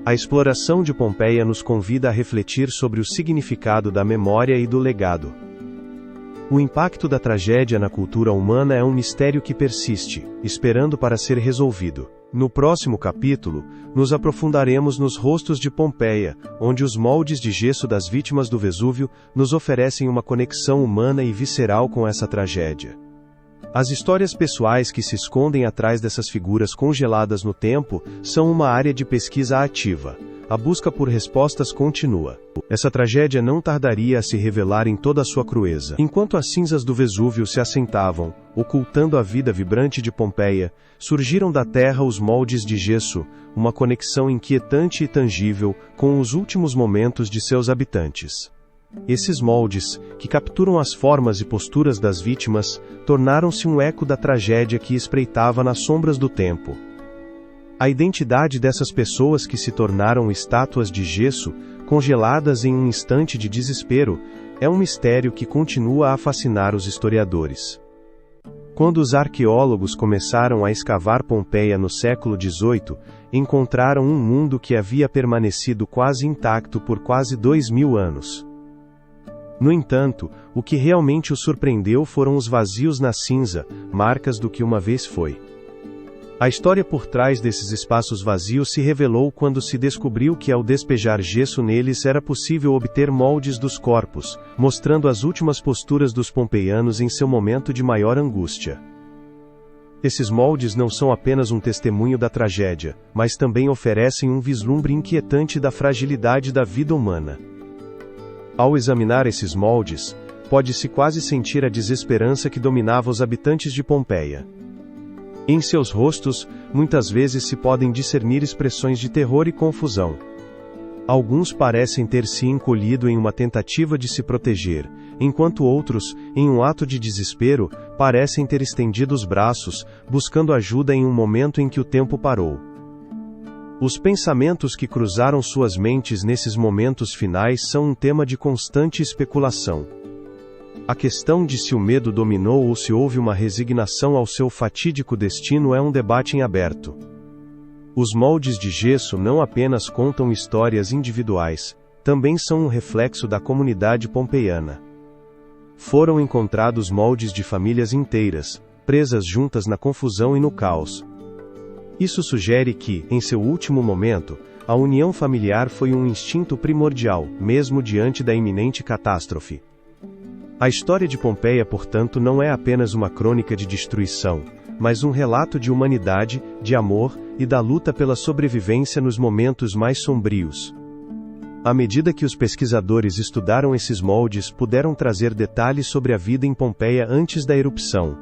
A exploração de Pompeia nos convida a refletir sobre o significado da memória e do legado. O impacto da tragédia na cultura humana é um mistério que persiste, esperando para ser resolvido. No próximo capítulo, nos aprofundaremos nos rostos de Pompeia, onde os moldes de gesso das vítimas do Vesúvio nos oferecem uma conexão humana e visceral com essa tragédia. As histórias pessoais que se escondem atrás dessas figuras congeladas no tempo são uma área de pesquisa ativa. A busca por respostas continua. Essa tragédia não tardaria a se revelar em toda a sua crueza. Enquanto as cinzas do Vesúvio se assentavam, ocultando a vida vibrante de Pompeia, surgiram da terra os moldes de gesso, uma conexão inquietante e tangível com os últimos momentos de seus habitantes. Esses moldes, que capturam as formas e posturas das vítimas, tornaram-se um eco da tragédia que espreitava nas sombras do tempo. A identidade dessas pessoas que se tornaram estátuas de gesso, congeladas em um instante de desespero, é um mistério que continua a fascinar os historiadores. Quando os arqueólogos começaram a escavar Pompeia no século XVIII, encontraram um mundo que havia permanecido quase intacto por quase 2000 anos. No entanto, o que realmente os surpreendeu foram os vazios na cinza, marcas do que uma vez foi. A história por trás desses espaços vazios se revelou quando se descobriu que ao despejar gesso neles era possível obter moldes dos corpos, mostrando as últimas posturas dos pompeianos em seu momento de maior angústia. Esses moldes não são apenas um testemunho da tragédia, mas também oferecem um vislumbre inquietante da fragilidade da vida humana. Ao examinar esses moldes, pode-se quase sentir a desesperança que dominava os habitantes de Pompeia. Em seus rostos, muitas vezes se podem discernir expressões de terror e confusão. Alguns parecem ter se encolhido em uma tentativa de se proteger, enquanto outros, em um ato de desespero, parecem ter estendido os braços, buscando ajuda em um momento em que o tempo parou. Os pensamentos que cruzaram suas mentes nesses momentos finais são um tema de constante especulação. A questão de se o medo dominou ou se houve uma resignação ao seu fatídico destino é um debate em aberto. Os moldes de gesso não apenas contam histórias individuais, também são um reflexo da comunidade pompeiana. Foram encontrados moldes de famílias inteiras, presas juntas na confusão e no caos. Isso sugere que, em seu último momento, a união familiar foi um instinto primordial, mesmo diante da iminente catástrofe. A história de Pompeia, portanto, não é apenas uma crônica de destruição, mas um relato de humanidade, de amor e da luta pela sobrevivência nos momentos mais sombrios. À medida que os pesquisadores estudaram esses moldes, puderam trazer detalhes sobre a vida em Pompeia antes da erupção.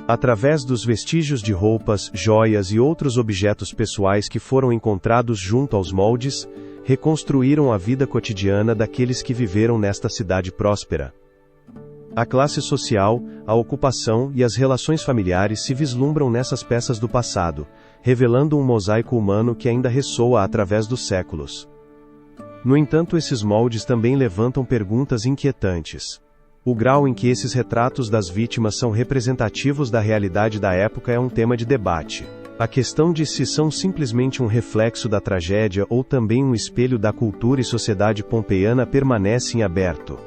Através dos vestígios de roupas, joias e outros objetos pessoais que foram encontrados junto aos moldes, reconstruíram a vida cotidiana daqueles que viveram nesta cidade próspera. A classe social, a ocupação e as relações familiares se vislumbram nessas peças do passado, revelando um mosaico humano que ainda ressoa através dos séculos. No entanto, esses moldes também levantam perguntas inquietantes. O grau em que esses retratos das vítimas são representativos da realidade da época é um tema de debate. A questão de se são simplesmente um reflexo da tragédia ou também um espelho da cultura e sociedade pompeiana permanece em aberto.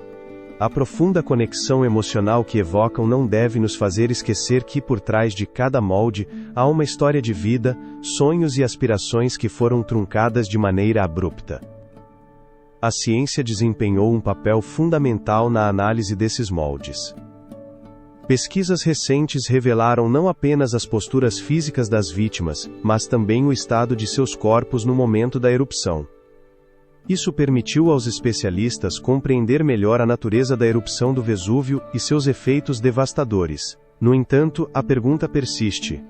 A profunda conexão emocional que evocam não deve nos fazer esquecer que por trás de cada molde há uma história de vida, sonhos e aspirações que foram truncadas de maneira abrupta. A ciência desempenhou um papel fundamental na análise desses moldes. Pesquisas recentes revelaram não apenas as posturas físicas das vítimas, mas também o estado de seus corpos no momento da erupção. Isso permitiu aos especialistas compreender melhor a natureza da erupção do Vesúvio e seus efeitos devastadores. No entanto, a pergunta persiste: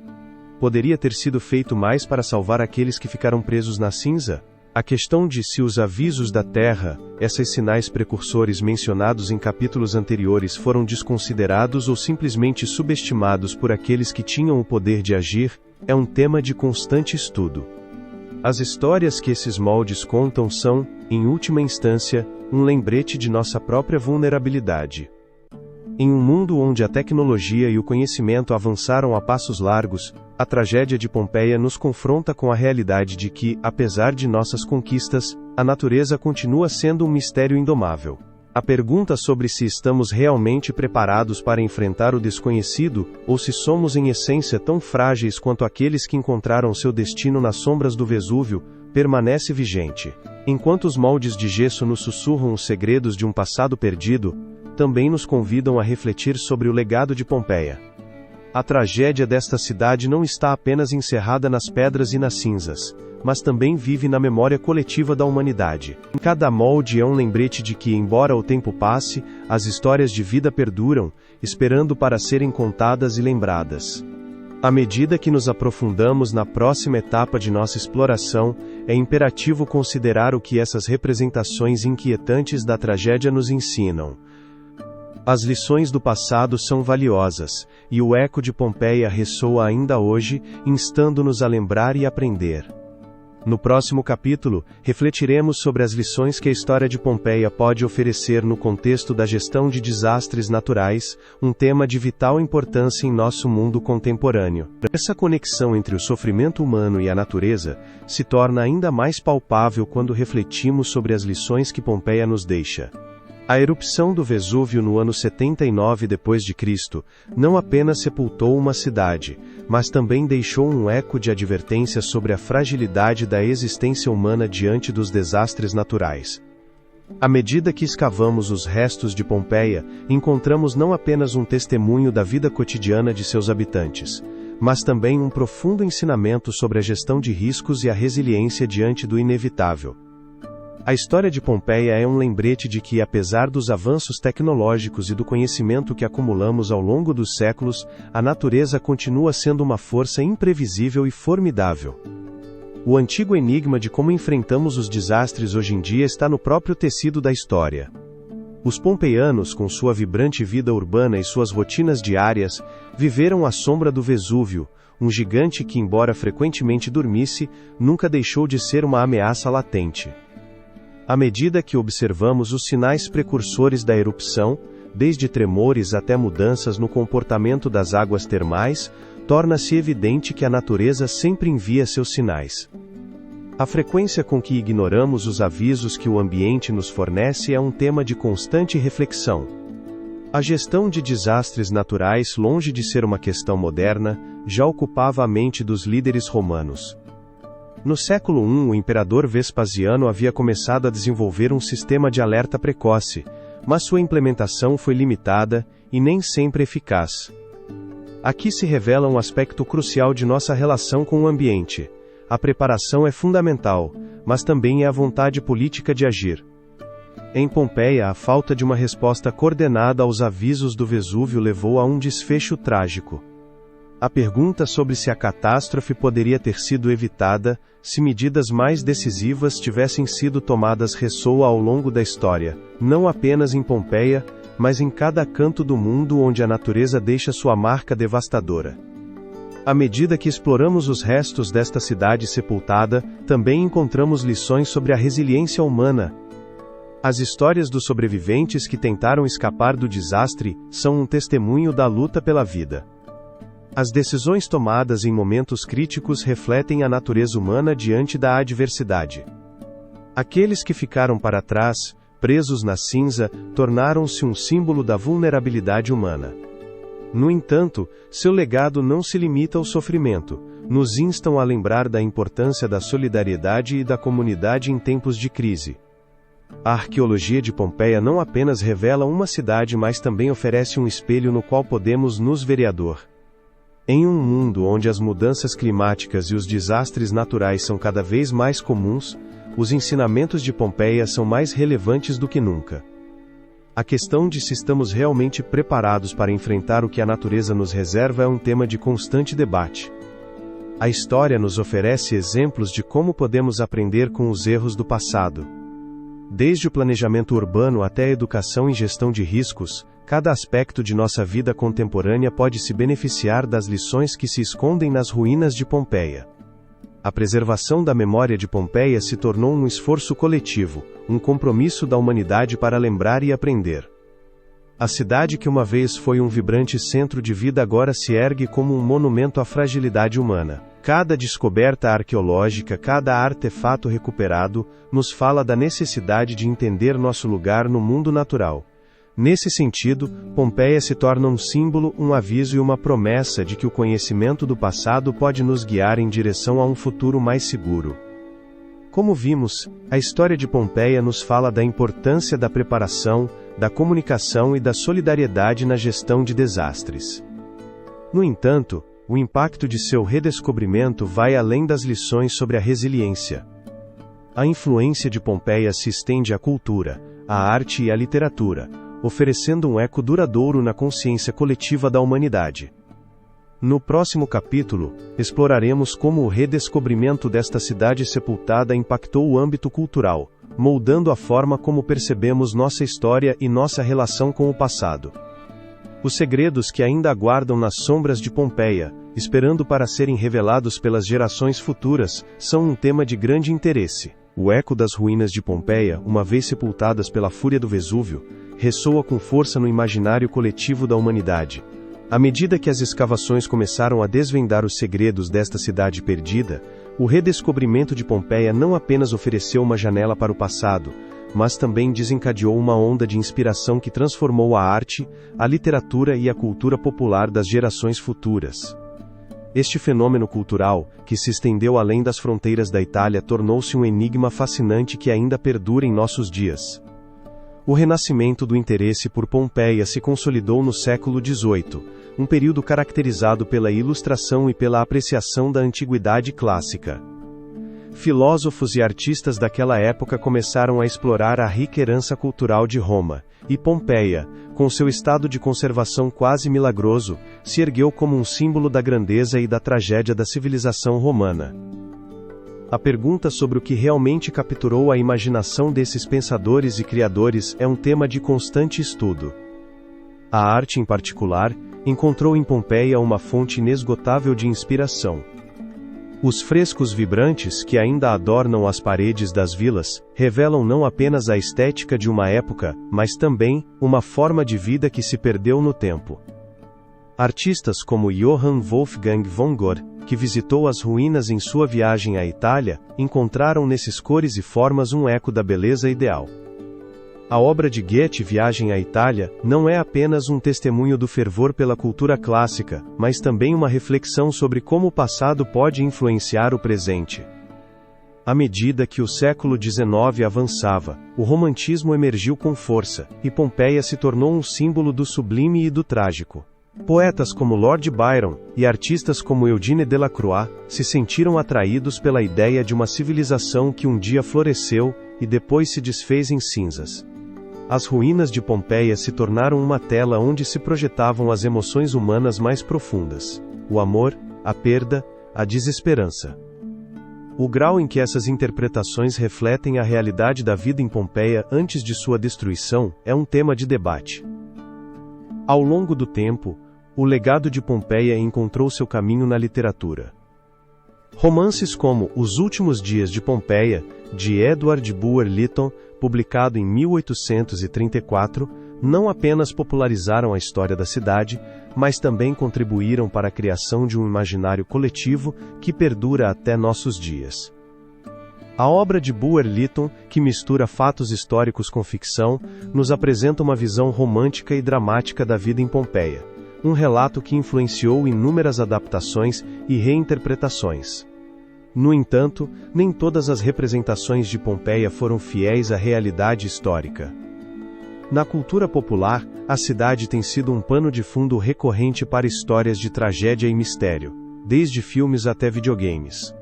poderia ter sido feito mais para salvar aqueles que ficaram presos na cinza? A questão de se os avisos da Terra, esses sinais precursores mencionados em capítulos anteriores, foram desconsiderados ou simplesmente subestimados por aqueles que tinham o poder de agir, é um tema de constante estudo. As histórias que esses moldes contam são, em última instância, um lembrete de nossa própria vulnerabilidade. Em um mundo onde a tecnologia e o conhecimento avançaram a passos largos, a tragédia de Pompeia nos confronta com a realidade de que, apesar de nossas conquistas, a natureza continua sendo um mistério indomável. A pergunta sobre se estamos realmente preparados para enfrentar o desconhecido, ou se somos em essência tão frágeis quanto aqueles que encontraram seu destino nas sombras do Vesúvio, permanece vigente. Enquanto os moldes de gesso nos sussurram os segredos de um passado perdido, também nos convidam a refletir sobre o legado de Pompeia. A tragédia desta cidade não está apenas encerrada nas pedras e nas cinzas, mas também vive na memória coletiva da humanidade. Cada molde é um lembrete de que, embora o tempo passe, as histórias de vida perduram, esperando para serem contadas e lembradas. À medida que nos aprofundamos na próxima etapa de nossa exploração, é imperativo considerar o que essas representações inquietantes da tragédia nos ensinam. As lições do passado são valiosas, e o eco de Pompeia ressoa ainda hoje, instando-nos a lembrar e aprender. No próximo capítulo, refletiremos sobre as lições que a história de Pompeia pode oferecer no contexto da gestão de desastres naturais, um tema de vital importância em nosso mundo contemporâneo. Essa conexão entre o sofrimento humano e a natureza se torna ainda mais palpável quando refletimos sobre as lições que Pompeia nos deixa. A erupção do Vesúvio no ano 79 d.C. não apenas sepultou uma cidade, mas também deixou um eco de advertência sobre a fragilidade da existência humana diante dos desastres naturais. À medida que escavamos os restos de Pompeia, encontramos não apenas um testemunho da vida cotidiana de seus habitantes, mas também um profundo ensinamento sobre a gestão de riscos e a resiliência diante do inevitável. A história de Pompeia é um lembrete de que, apesar dos avanços tecnológicos e do conhecimento que acumulamos ao longo dos séculos, a natureza continua sendo uma força imprevisível e formidável. O antigo enigma de como enfrentamos os desastres hoje em dia está no próprio tecido da história. Os pompeianos, com sua vibrante vida urbana e suas rotinas diárias, viveram à sombra do Vesúvio, um gigante que, embora frequentemente dormisse, nunca deixou de ser uma ameaça latente. À medida que observamos os sinais precursores da erupção, desde tremores até mudanças no comportamento das águas termais, torna-se evidente que a natureza sempre envia seus sinais. A frequência com que ignoramos os avisos que o ambiente nos fornece é um tema de constante reflexão. A gestão de desastres naturais, longe de ser uma questão moderna, já ocupava a mente dos líderes romanos. No século I, o imperador Vespasiano havia começado a desenvolver um sistema de alerta precoce, mas sua implementação foi limitada e nem sempre eficaz. Aqui se revela um aspecto crucial de nossa relação com o ambiente. A preparação é fundamental, mas também é a vontade política de agir. Em Pompeia, a falta de uma resposta coordenada aos avisos do Vesúvio levou a um desfecho trágico. A pergunta sobre se a catástrofe poderia ter sido evitada, se medidas mais decisivas tivessem sido tomadas, ressoa ao longo da história, não apenas em Pompeia, mas em cada canto do mundo onde a natureza deixa sua marca devastadora. À medida que exploramos os restos desta cidade sepultada, também encontramos lições sobre a resiliência humana. As histórias dos sobreviventes que tentaram escapar do desastre são um testemunho da luta pela vida. As decisões tomadas em momentos críticos refletem a natureza humana diante da adversidade. Aqueles que ficaram para trás, presos na cinza, tornaram-se um símbolo da vulnerabilidade humana. No entanto, seu legado não se limita ao sofrimento, nos instam a lembrar da importância da solidariedade e da comunidade em tempos de crise. A arqueologia de Pompeia não apenas revela uma cidade, mas também oferece um espelho no qual podemos nos vereador. Em um mundo onde as mudanças climáticas e os desastres naturais são cada vez mais comuns, os ensinamentos de Pompeia são mais relevantes do que nunca. A questão de se estamos realmente preparados para enfrentar o que a natureza nos reserva é um tema de constante debate. A história nos oferece exemplos de como podemos aprender com os erros do passado. Desde o planejamento urbano até a educação em gestão de riscos, cada aspecto de nossa vida contemporânea pode se beneficiar das lições que se escondem nas ruínas de Pompeia. A preservação da memória de Pompeia se tornou um esforço coletivo, um compromisso da humanidade para lembrar e aprender. A cidade que uma vez foi um vibrante centro de vida agora se ergue como um monumento à fragilidade humana. Cada descoberta arqueológica, cada artefato recuperado, nos fala da necessidade de entender nosso lugar no mundo natural. Nesse sentido, Pompeia se torna um símbolo, um aviso e uma promessa de que o conhecimento do passado pode nos guiar em direção a um futuro mais seguro. Como vimos, a história de Pompeia nos fala da importância da preparação, da comunicação e da solidariedade na gestão de desastres. No entanto, o impacto de seu redescobrimento vai além das lições sobre a resiliência. A influência de Pompeia se estende à cultura, à arte e à literatura, oferecendo um eco duradouro na consciência coletiva da humanidade. No próximo capítulo, exploraremos como o redescobrimento desta cidade sepultada impactou o âmbito cultural, moldando a forma como percebemos nossa história e nossa relação com o passado. Os segredos que ainda aguardam nas sombras de Pompeia, esperando para serem revelados pelas gerações futuras, são um tema de grande interesse. O eco das ruínas de Pompeia, uma vez sepultadas pela fúria do Vesúvio, ressoa com força no imaginário coletivo da humanidade. À medida que as escavações começaram a desvendar os segredos desta cidade perdida, o redescobrimento de Pompeia não apenas ofereceu uma janela para o passado, mas também desencadeou uma onda de inspiração que transformou a arte, a literatura e a cultura popular das gerações futuras. Este fenômeno cultural, que se estendeu além das fronteiras da Itália, tornou-se um enigma fascinante que ainda perdura em nossos dias. O renascimento do interesse por Pompeia se consolidou no século XVIII, um período caracterizado pela Ilustração e pela apreciação da antiguidade clássica. Filósofos e artistas daquela época começaram a explorar a rica herança cultural de Roma, e Pompeia, com seu estado de conservação quase milagroso, se ergueu como um símbolo da grandeza e da tragédia da civilização romana. A pergunta sobre o que realmente capturou a imaginação desses pensadores e criadores é um tema de constante estudo. A arte, em particular, encontrou em Pompeia uma fonte inesgotável de inspiração. Os frescos vibrantes que ainda adornam as paredes das vilas revelam não apenas a estética de uma época, mas também uma forma de vida que se perdeu no tempo. Artistas como Johann Wolfgang von Goethe, que visitou as ruínas em sua viagem à Itália, encontraram nesses cores e formas um eco da beleza ideal. A obra de Goethe, Viagem à Itália, não é apenas um testemunho do fervor pela cultura clássica, mas também uma reflexão sobre como o passado pode influenciar o presente. À medida que o século XIX avançava, o romantismo emergiu com força, e Pompeia se tornou um símbolo do sublime e do trágico. Poetas como Lord Byron, e artistas como Eugène Delacroix, se sentiram atraídos pela ideia de uma civilização que um dia floresceu, e depois se desfez em cinzas. As ruínas de Pompeia se tornaram uma tela onde se projetavam as emoções humanas mais profundas: o amor, a perda, a desesperança. O grau em que essas interpretações refletem a realidade da vida em Pompeia antes de sua destruição é um tema de debate. Ao longo do tempo, o legado de Pompeia encontrou seu caminho na literatura. Romances como Os Últimos Dias de Pompeia, de Edward Bulwer Lytton, publicado em 1834, não apenas popularizaram a história da cidade, mas também contribuíram para a criação de um imaginário coletivo que perdura até nossos dias. A obra de Bulwer Lytton, que mistura fatos históricos com ficção, nos apresenta uma visão romântica e dramática da vida em Pompeia, um relato que influenciou inúmeras adaptações e reinterpretações. No entanto, nem todas as representações de Pompeia foram fiéis à realidade histórica. Na cultura popular, a cidade tem sido um pano de fundo recorrente para histórias de tragédia e mistério, desde filmes até videogames.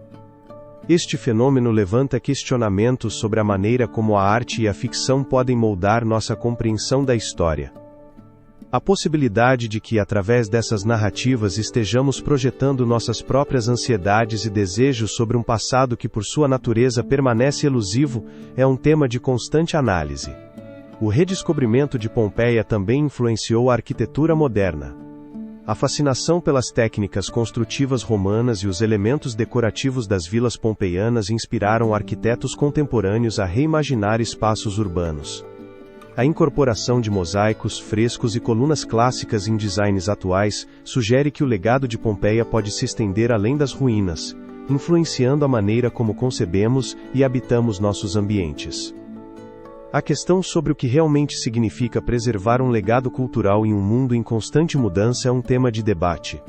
Este fenômeno levanta questionamentos sobre a maneira como a arte e a ficção podem moldar nossa compreensão da história. A possibilidade de que, através dessas narrativas, estejamos projetando nossas próprias ansiedades e desejos sobre um passado que, por sua natureza, permanece elusivo, é um tema de constante análise. O redescobrimento de Pompeia também influenciou a arquitetura moderna. A fascinação pelas técnicas construtivas romanas e os elementos decorativos das vilas pompeianas inspiraram arquitetos contemporâneos a reimaginar espaços urbanos. A incorporação de mosaicos, frescos e colunas clássicas em designs atuais sugere que o legado de Pompeia pode se estender além das ruínas, influenciando a maneira como concebemos e habitamos nossos ambientes. A questão sobre o que realmente significa preservar um legado cultural em um mundo em constante mudança é um tema de debate.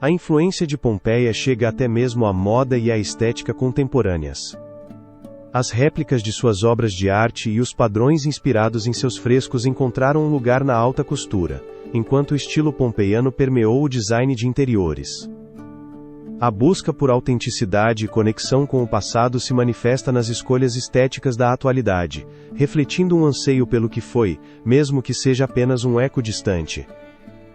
A influência de Pompeia chega até mesmo à moda e à estética contemporâneas. As réplicas de suas obras de arte e os padrões inspirados em seus frescos encontraram um lugar na alta costura, enquanto o estilo pompeiano permeou o design de interiores. A busca por autenticidade e conexão com o passado se manifesta nas escolhas estéticas da atualidade, refletindo um anseio pelo que foi, mesmo que seja apenas um eco distante.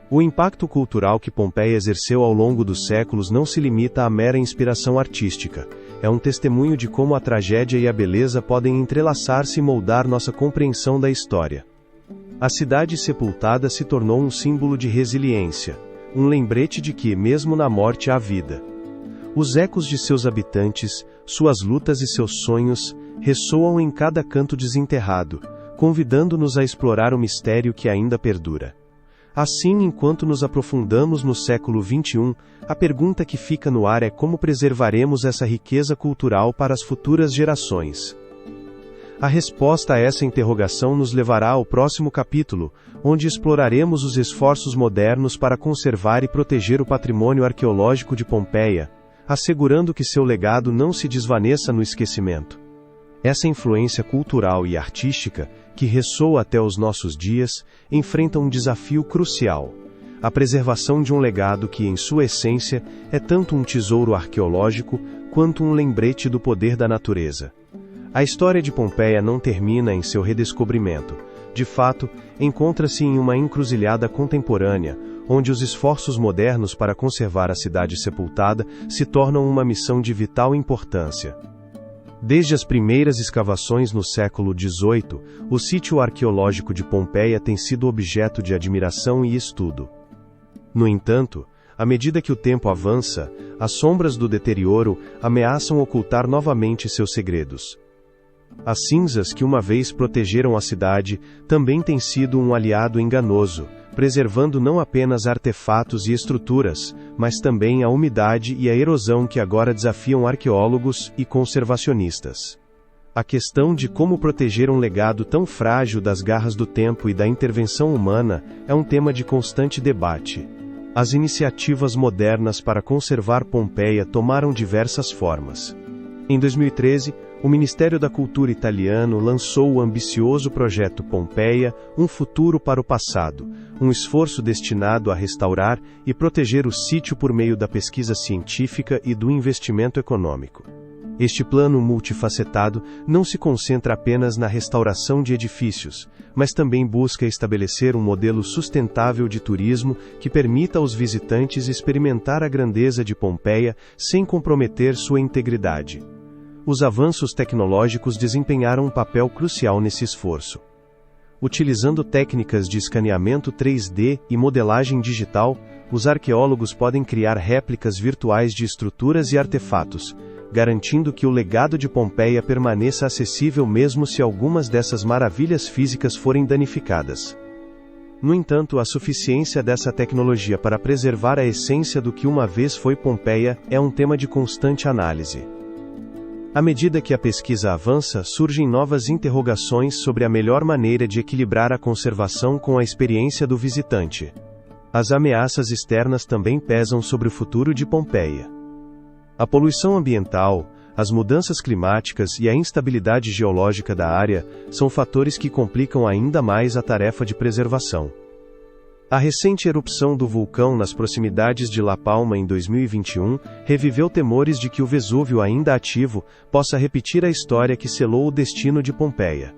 O impacto cultural que Pompeia exerceu ao longo dos séculos não se limita à mera inspiração artística. É um testemunho de como a tragédia e a beleza podem entrelaçar-se e moldar nossa compreensão da história. A cidade sepultada se tornou um símbolo de resiliência, um lembrete de que, mesmo na morte, há vida. Os ecos de seus habitantes, suas lutas e seus sonhos, ressoam em cada canto desenterrado, convidando-nos a explorar o mistério que ainda perdura. Assim, enquanto nos aprofundamos no século XXI, a pergunta que fica no ar é como preservaremos essa riqueza cultural para as futuras gerações. A resposta a essa interrogação nos levará ao próximo capítulo, onde exploraremos os esforços modernos para conservar e proteger o patrimônio arqueológico de Pompeia, assegurando que seu legado não se desvaneça no esquecimento. Essa influência cultural e artística, que ressoa até os nossos dias, enfrenta um desafio crucial: a preservação de um legado que, em sua essência, é tanto um tesouro arqueológico, quanto um lembrete do poder da natureza. A história de Pompeia não termina em seu redescobrimento. De fato, encontra-se em uma encruzilhada contemporânea, onde os esforços modernos para conservar a cidade sepultada se tornam uma missão de vital importância. Desde as primeiras escavações no século XVIII, o sítio arqueológico de Pompeia tem sido objeto de admiração e estudo. No entanto, à medida que o tempo avança, as sombras do deterioro ameaçam ocultar novamente seus segredos. As cinzas que uma vez protegeram a cidade também têm sido um aliado enganoso, preservando não apenas artefatos e estruturas, mas também a umidade e a erosão que agora desafiam arqueólogos e conservacionistas. A questão de como proteger um legado tão frágil das garras do tempo e da intervenção humana é um tema de constante debate. As iniciativas modernas para conservar Pompeia tomaram diversas formas. Em 2013, o Ministério da Cultura italiano lançou o ambicioso projeto Pompeia, um futuro para o passado, um esforço destinado a restaurar e proteger o sítio por meio da pesquisa científica e do investimento econômico. Este plano multifacetado não se concentra apenas na restauração de edifícios, mas também busca estabelecer um modelo sustentável de turismo que permita aos visitantes experimentar a grandeza de Pompeia sem comprometer sua integridade. Os avanços tecnológicos desempenharam um papel crucial nesse esforço. Utilizando técnicas de escaneamento 3D e modelagem digital, os arqueólogos podem criar réplicas virtuais de estruturas e artefatos, garantindo que o legado de Pompeia permaneça acessível mesmo se algumas dessas maravilhas físicas forem danificadas. No entanto, a suficiência dessa tecnologia para preservar a essência do que uma vez foi Pompeia é um tema de constante análise. À medida que a pesquisa avança, surgem novas interrogações sobre a melhor maneira de equilibrar a conservação com a experiência do visitante. As ameaças externas também pesam sobre o futuro de Pompeia. A poluição ambiental, as mudanças climáticas e a instabilidade geológica da área são fatores que complicam ainda mais a tarefa de preservação. A recente erupção do vulcão nas proximidades de La Palma em 2021 reviveu temores de que o Vesúvio ainda ativo possa repetir a história que selou o destino de Pompeia.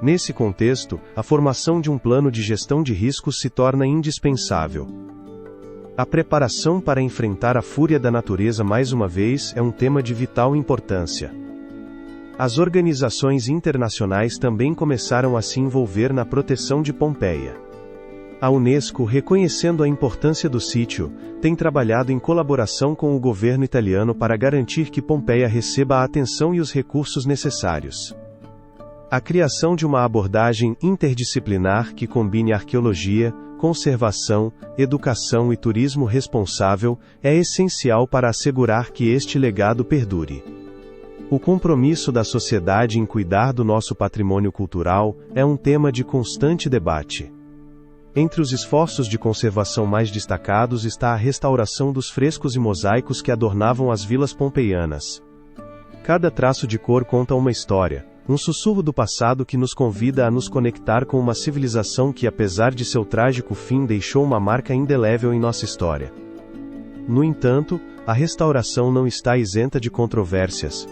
Nesse contexto, a formação de um plano de gestão de riscos se torna indispensável. A preparação para enfrentar a fúria da natureza mais uma vez é um tema de vital importância. As organizações internacionais também começaram a se envolver na proteção de Pompeia. A Unesco, reconhecendo a importância do sítio, tem trabalhado em colaboração com o governo italiano para garantir que Pompeia receba a atenção e os recursos necessários. A criação de uma abordagem interdisciplinar que combine arqueologia, conservação, educação e turismo responsável é essencial para assegurar que este legado perdure. O compromisso da sociedade em cuidar do nosso patrimônio cultural é um tema de constante debate. Entre os esforços de conservação mais destacados está a restauração dos frescos e mosaicos que adornavam as vilas pompeianas. Cada traço de cor conta uma história, um sussurro do passado que nos convida a nos conectar com uma civilização que, apesar de seu trágico fim, deixou uma marca indelével em nossa história. No entanto, a restauração não está isenta de controvérsias.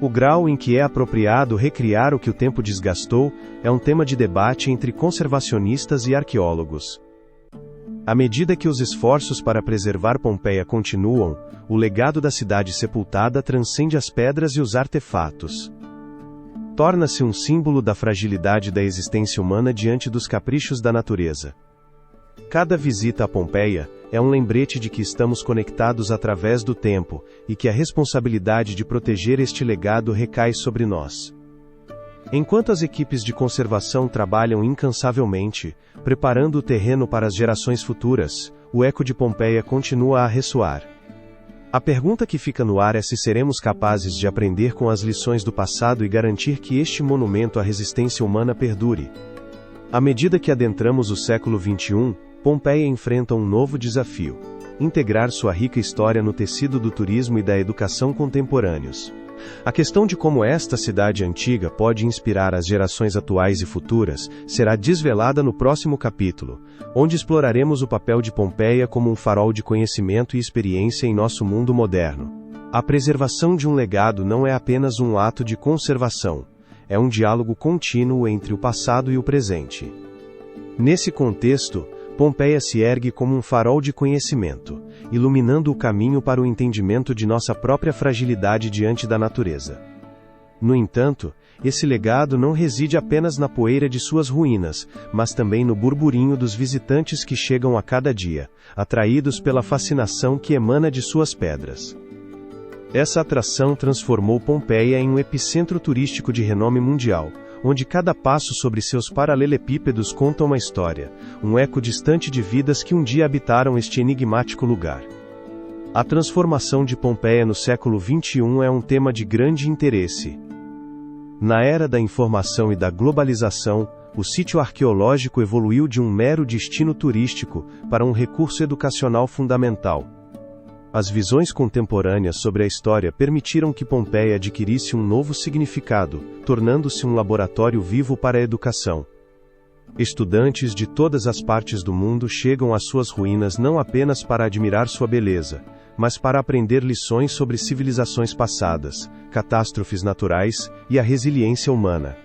O grau em que é apropriado recriar o que o tempo desgastou é um tema de debate entre conservacionistas e arqueólogos. À medida que os esforços para preservar Pompeia continuam, o legado da cidade sepultada transcende as pedras e os artefatos. Torna-se um símbolo da fragilidade da existência humana diante dos caprichos da natureza. Cada visita a Pompeia é um lembrete de que estamos conectados através do tempo, e que a responsabilidade de proteger este legado recai sobre nós. Enquanto as equipes de conservação trabalham incansavelmente, preparando o terreno para as gerações futuras, o eco de Pompeia continua a ressoar. A pergunta que fica no ar é se seremos capazes de aprender com as lições do passado e garantir que este monumento à resistência humana perdure. À medida que adentramos o século XXI, Pompeia enfrenta um novo desafio: integrar sua rica história no tecido do turismo e da educação contemporâneos. A questão de como esta cidade antiga pode inspirar as gerações atuais e futuras será desvelada no próximo capítulo, onde exploraremos o papel de Pompeia como um farol de conhecimento e experiência em nosso mundo moderno. A preservação de um legado não é apenas um ato de conservação, é um diálogo contínuo entre o passado e o presente. Nesse contexto, Pompeia se ergue como um farol de conhecimento, iluminando o caminho para o entendimento de nossa própria fragilidade diante da natureza. No entanto, esse legado não reside apenas na poeira de suas ruínas, mas também no burburinho dos visitantes que chegam a cada dia, atraídos pela fascinação que emana de suas pedras. Essa atração transformou Pompeia em um epicentro turístico de renome mundial, onde cada passo sobre seus paralelepípedos conta uma história, um eco distante de vidas que um dia habitaram este enigmático lugar. A transformação de Pompeia no século XXI é um tema de grande interesse. Na era da informação e da globalização, o sítio arqueológico evoluiu de um mero destino turístico para um recurso educacional fundamental. As visões contemporâneas sobre a história permitiram que Pompeia adquirisse um novo significado, tornando-se um laboratório vivo para a educação. Estudantes de todas as partes do mundo chegam às suas ruínas não apenas para admirar sua beleza, mas para aprender lições sobre civilizações passadas, catástrofes naturais e a resiliência humana.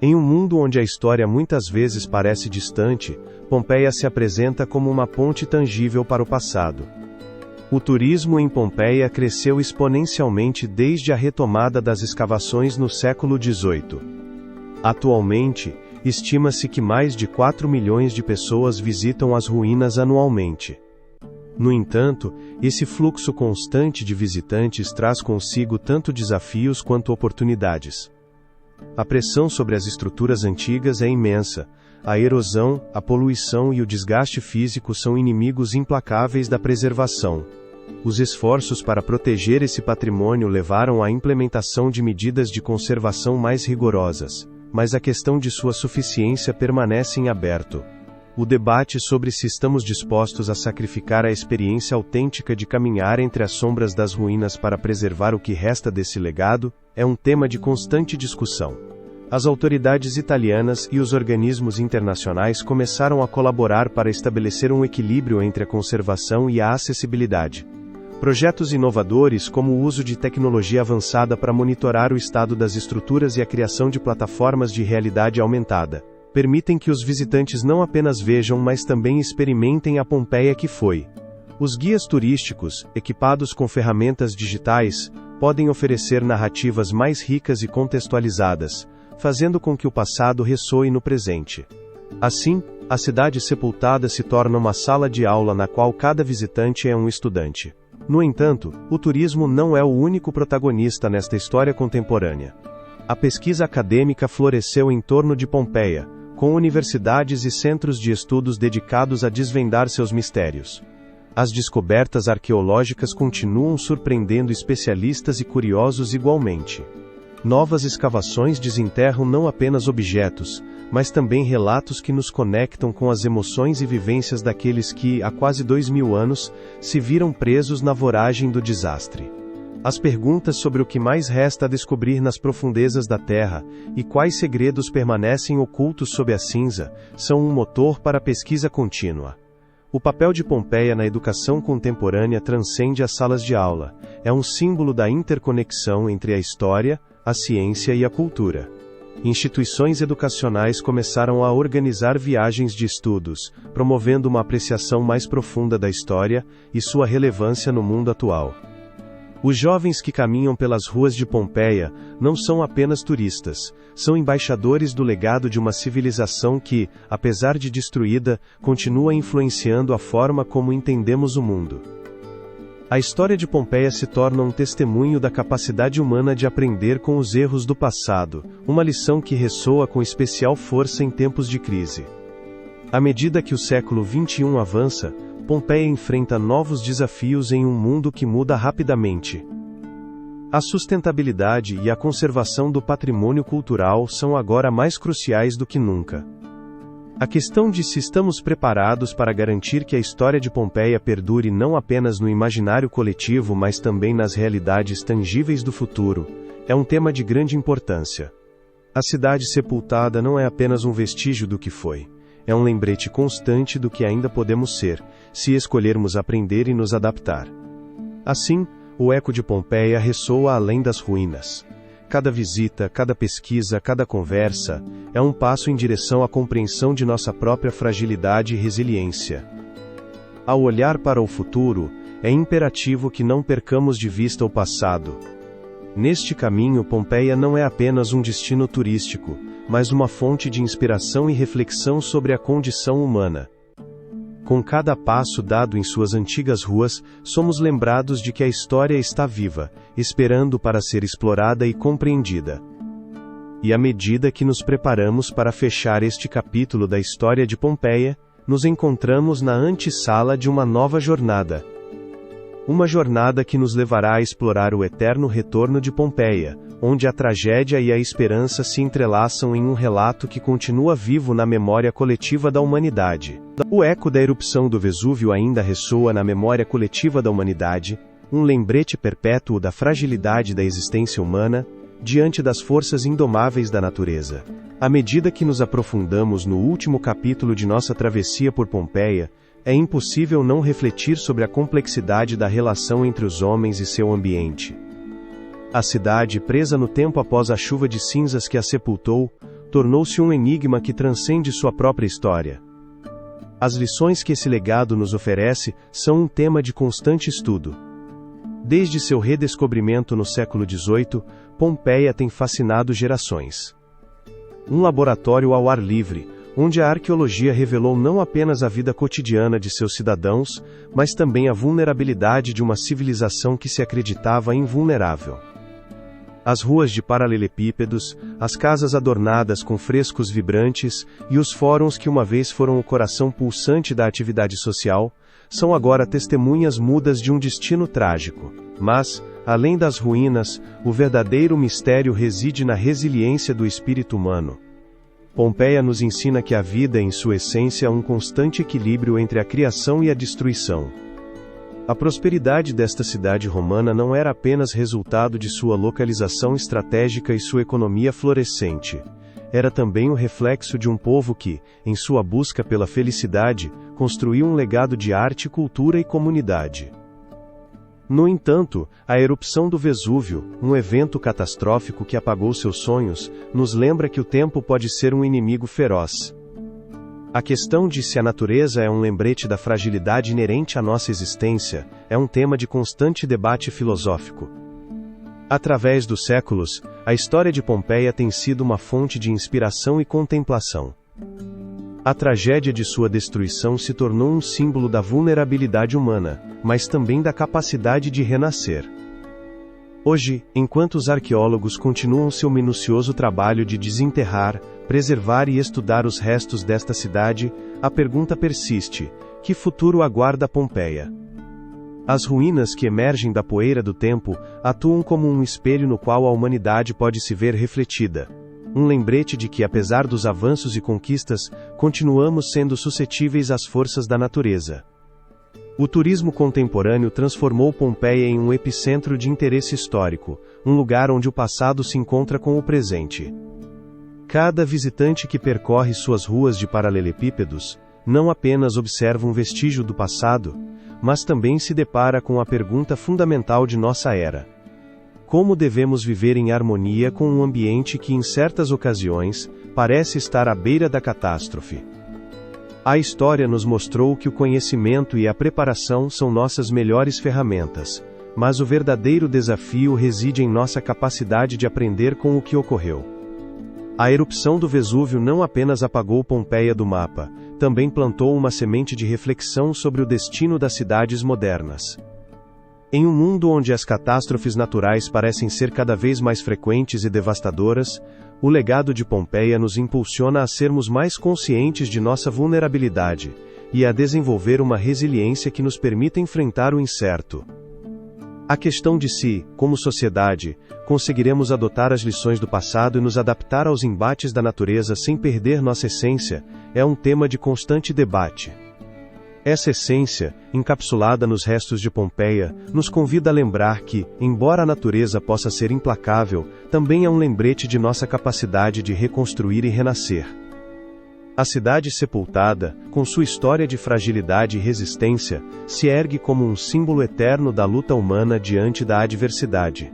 Em um mundo onde a história muitas vezes parece distante, Pompeia se apresenta como uma ponte tangível para o passado. O turismo em Pompeia cresceu exponencialmente desde a retomada das escavações no século XVIII. Atualmente, estima-se que mais de 4 milhões de pessoas visitam as ruínas anualmente. No entanto, esse fluxo constante de visitantes traz consigo tanto desafios quanto oportunidades. A pressão sobre as estruturas antigas é imensa. A erosão, a poluição e o desgaste físico são inimigos implacáveis da preservação. Os esforços para proteger esse patrimônio levaram à implementação de medidas de conservação mais rigorosas, mas a questão de sua suficiência permanece em aberto. O debate sobre se estamos dispostos a sacrificar a experiência autêntica de caminhar entre as sombras das ruínas para preservar o que resta desse legado, é um tema de constante discussão. As autoridades italianas e os organismos internacionais começaram a colaborar para estabelecer um equilíbrio entre a conservação e a acessibilidade. Projetos inovadores, como o uso de tecnologia avançada para monitorar o estado das estruturas e a criação de plataformas de realidade aumentada, permitem que os visitantes não apenas vejam, mas também experimentem a Pompeia que foi. Os guias turísticos, equipados com ferramentas digitais, podem oferecer narrativas mais ricas e contextualizadas, fazendo com que o passado ressoe no presente. Assim, a cidade sepultada se torna uma sala de aula na qual cada visitante é um estudante. No entanto, o turismo não é o único protagonista nesta história contemporânea. A pesquisa acadêmica floresceu em torno de Pompeia, com universidades e centros de estudos dedicados a desvendar seus mistérios. As descobertas arqueológicas continuam surpreendendo especialistas e curiosos igualmente. Novas escavações desenterram não apenas objetos, mas também relatos que nos conectam com as emoções e vivências daqueles que, há quase 2000 anos, se viram presos na voragem do desastre. As perguntas sobre o que mais resta a descobrir nas profundezas da Terra, e quais segredos permanecem ocultos sob a cinza, são um motor para a pesquisa contínua. O papel de Pompeia na educação contemporânea transcende as salas de aula. É um símbolo da interconexão entre a história, a ciência e a cultura. Instituições educacionais começaram a organizar viagens de estudos, promovendo uma apreciação mais profunda da história e sua relevância no mundo atual. Os jovens que caminham pelas ruas de Pompeia não são apenas turistas, são embaixadores do legado de uma civilização que, apesar de destruída, continua influenciando a forma como entendemos o mundo. A história de Pompeia se torna um testemunho da capacidade humana de aprender com os erros do passado, uma lição que ressoa com especial força em tempos de crise. À medida que o século XXI avança, Pompeia enfrenta novos desafios em um mundo que muda rapidamente. A sustentabilidade e a conservação do patrimônio cultural são agora mais cruciais do que nunca. A questão de se estamos preparados para garantir que a história de Pompeia perdure não apenas no imaginário coletivo, mas também nas realidades tangíveis do futuro, é um tema de grande importância. A cidade sepultada não é apenas um vestígio do que foi. É um lembrete constante do que ainda podemos ser, se escolhermos aprender e nos adaptar. Assim, o eco de Pompeia ressoa além das ruínas. Cada visita, cada pesquisa, cada conversa, é um passo em direção à compreensão de nossa própria fragilidade e resiliência. Ao olhar para o futuro, é imperativo que não percamos de vista o passado. Neste caminho, Pompeia não é apenas um destino turístico, mas uma fonte de inspiração e reflexão sobre a condição humana. Com cada passo dado em suas antigas ruas, somos lembrados de que a história está viva, esperando para ser explorada e compreendida. E à medida que nos preparamos para fechar este capítulo da história de Pompeia, nos encontramos na antessala de uma nova jornada. Uma jornada que nos levará a explorar o eterno retorno de Pompeia, onde a tragédia e a esperança se entrelaçam em um relato que continua vivo na memória coletiva da humanidade. O eco da erupção do Vesúvio ainda ressoa na memória coletiva da humanidade, um lembrete perpétuo da fragilidade da existência humana, diante das forças indomáveis da natureza. À medida que nos aprofundamos no último capítulo de nossa travessia por Pompeia, é impossível não refletir sobre a complexidade da relação entre os homens e seu ambiente. A cidade, presa no tempo após a chuva de cinzas que a sepultou, tornou-se um enigma que transcende sua própria história. As lições que esse legado nos oferece são um tema de constante estudo. Desde seu redescobrimento no século XVIII, Pompeia tem fascinado gerações. Um laboratório ao ar livre, onde a arqueologia revelou não apenas a vida cotidiana de seus cidadãos, mas também a vulnerabilidade de uma civilização que se acreditava invulnerável. As ruas de paralelepípedos, as casas adornadas com frescos vibrantes, e os fóruns que uma vez foram o coração pulsante da atividade social, são agora testemunhas mudas de um destino trágico. Mas, além das ruínas, o verdadeiro mistério reside na resiliência do espírito humano. Pompeia nos ensina que a vida, em sua essência, é um constante equilíbrio entre a criação e a destruição. A prosperidade desta cidade romana não era apenas resultado de sua localização estratégica e sua economia florescente. Era também o reflexo de um povo que, em sua busca pela felicidade, construiu um legado de arte, cultura e comunidade. No entanto, a erupção do Vesúvio, um evento catastrófico que apagou seus sonhos, nos lembra que o tempo pode ser um inimigo feroz. A questão de se a natureza é um lembrete da fragilidade inerente à nossa existência, é um tema de constante debate filosófico. Através dos séculos, a história de Pompeia tem sido uma fonte de inspiração e contemplação. A tragédia de sua destruição se tornou um símbolo da vulnerabilidade humana, mas também da capacidade de renascer. Hoje, enquanto os arqueólogos continuam seu minucioso trabalho de desenterrar, preservar e estudar os restos desta cidade, a pergunta persiste: que futuro aguarda Pompeia? As ruínas que emergem da poeira do tempo atuam como um espelho no qual a humanidade pode se ver refletida. Um lembrete de que, apesar dos avanços e conquistas, continuamos sendo suscetíveis às forças da natureza. O turismo contemporâneo transformou Pompeia em um epicentro de interesse histórico, um lugar onde o passado se encontra com o presente. Cada visitante que percorre suas ruas de paralelepípedos, não apenas observa um vestígio do passado, mas também se depara com a pergunta fundamental de nossa era: como devemos viver em harmonia com um ambiente que, em certas ocasiões, parece estar à beira da catástrofe? A história nos mostrou que o conhecimento e a preparação são nossas melhores ferramentas, mas o verdadeiro desafio reside em nossa capacidade de aprender com o que ocorreu. A erupção do Vesúvio não apenas apagou Pompeia do mapa, também plantou uma semente de reflexão sobre o destino das cidades modernas. Em um mundo onde as catástrofes naturais parecem ser cada vez mais frequentes e devastadoras, o legado de Pompeia nos impulsiona a sermos mais conscientes de nossa vulnerabilidade, e a desenvolver uma resiliência que nos permita enfrentar o incerto. A questão de se, como sociedade, conseguiremos adotar as lições do passado e nos adaptar aos embates da natureza sem perder nossa essência, é um tema de constante debate. Essa essência, encapsulada nos restos de Pompeia, nos convida a lembrar que, embora a natureza possa ser implacável, também é um lembrete de nossa capacidade de reconstruir e renascer. A cidade sepultada, com sua história de fragilidade e resistência, se ergue como um símbolo eterno da luta humana diante da adversidade.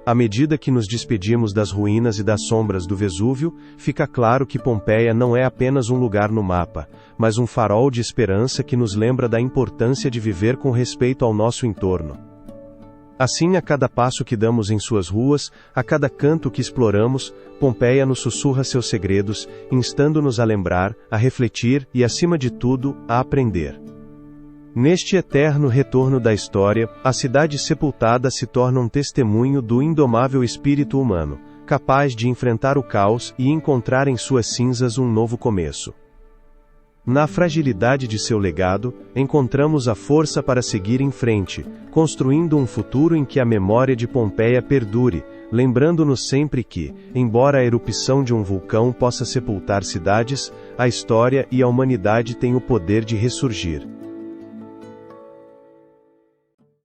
À medida que nos despedimos das ruínas e das sombras do Vesúvio, fica claro que Pompeia não é apenas um lugar no mapa, mas um farol de esperança que nos lembra da importância de viver com respeito ao nosso entorno. Assim, a cada passo que damos em suas ruas, a cada canto que exploramos, Pompeia nos sussurra seus segredos, instando-nos a lembrar, a refletir e, acima de tudo, a aprender. Neste eterno retorno da história, a cidade sepultada se torna um testemunho do indomável espírito humano, capaz de enfrentar o caos e encontrar em suas cinzas um novo começo. Na fragilidade de seu legado, encontramos a força para seguir em frente, construindo um futuro em que a memória de Pompeia perdure, lembrando-nos sempre que, embora a erupção de um vulcão possa sepultar cidades, a história e a humanidade têm o poder de ressurgir.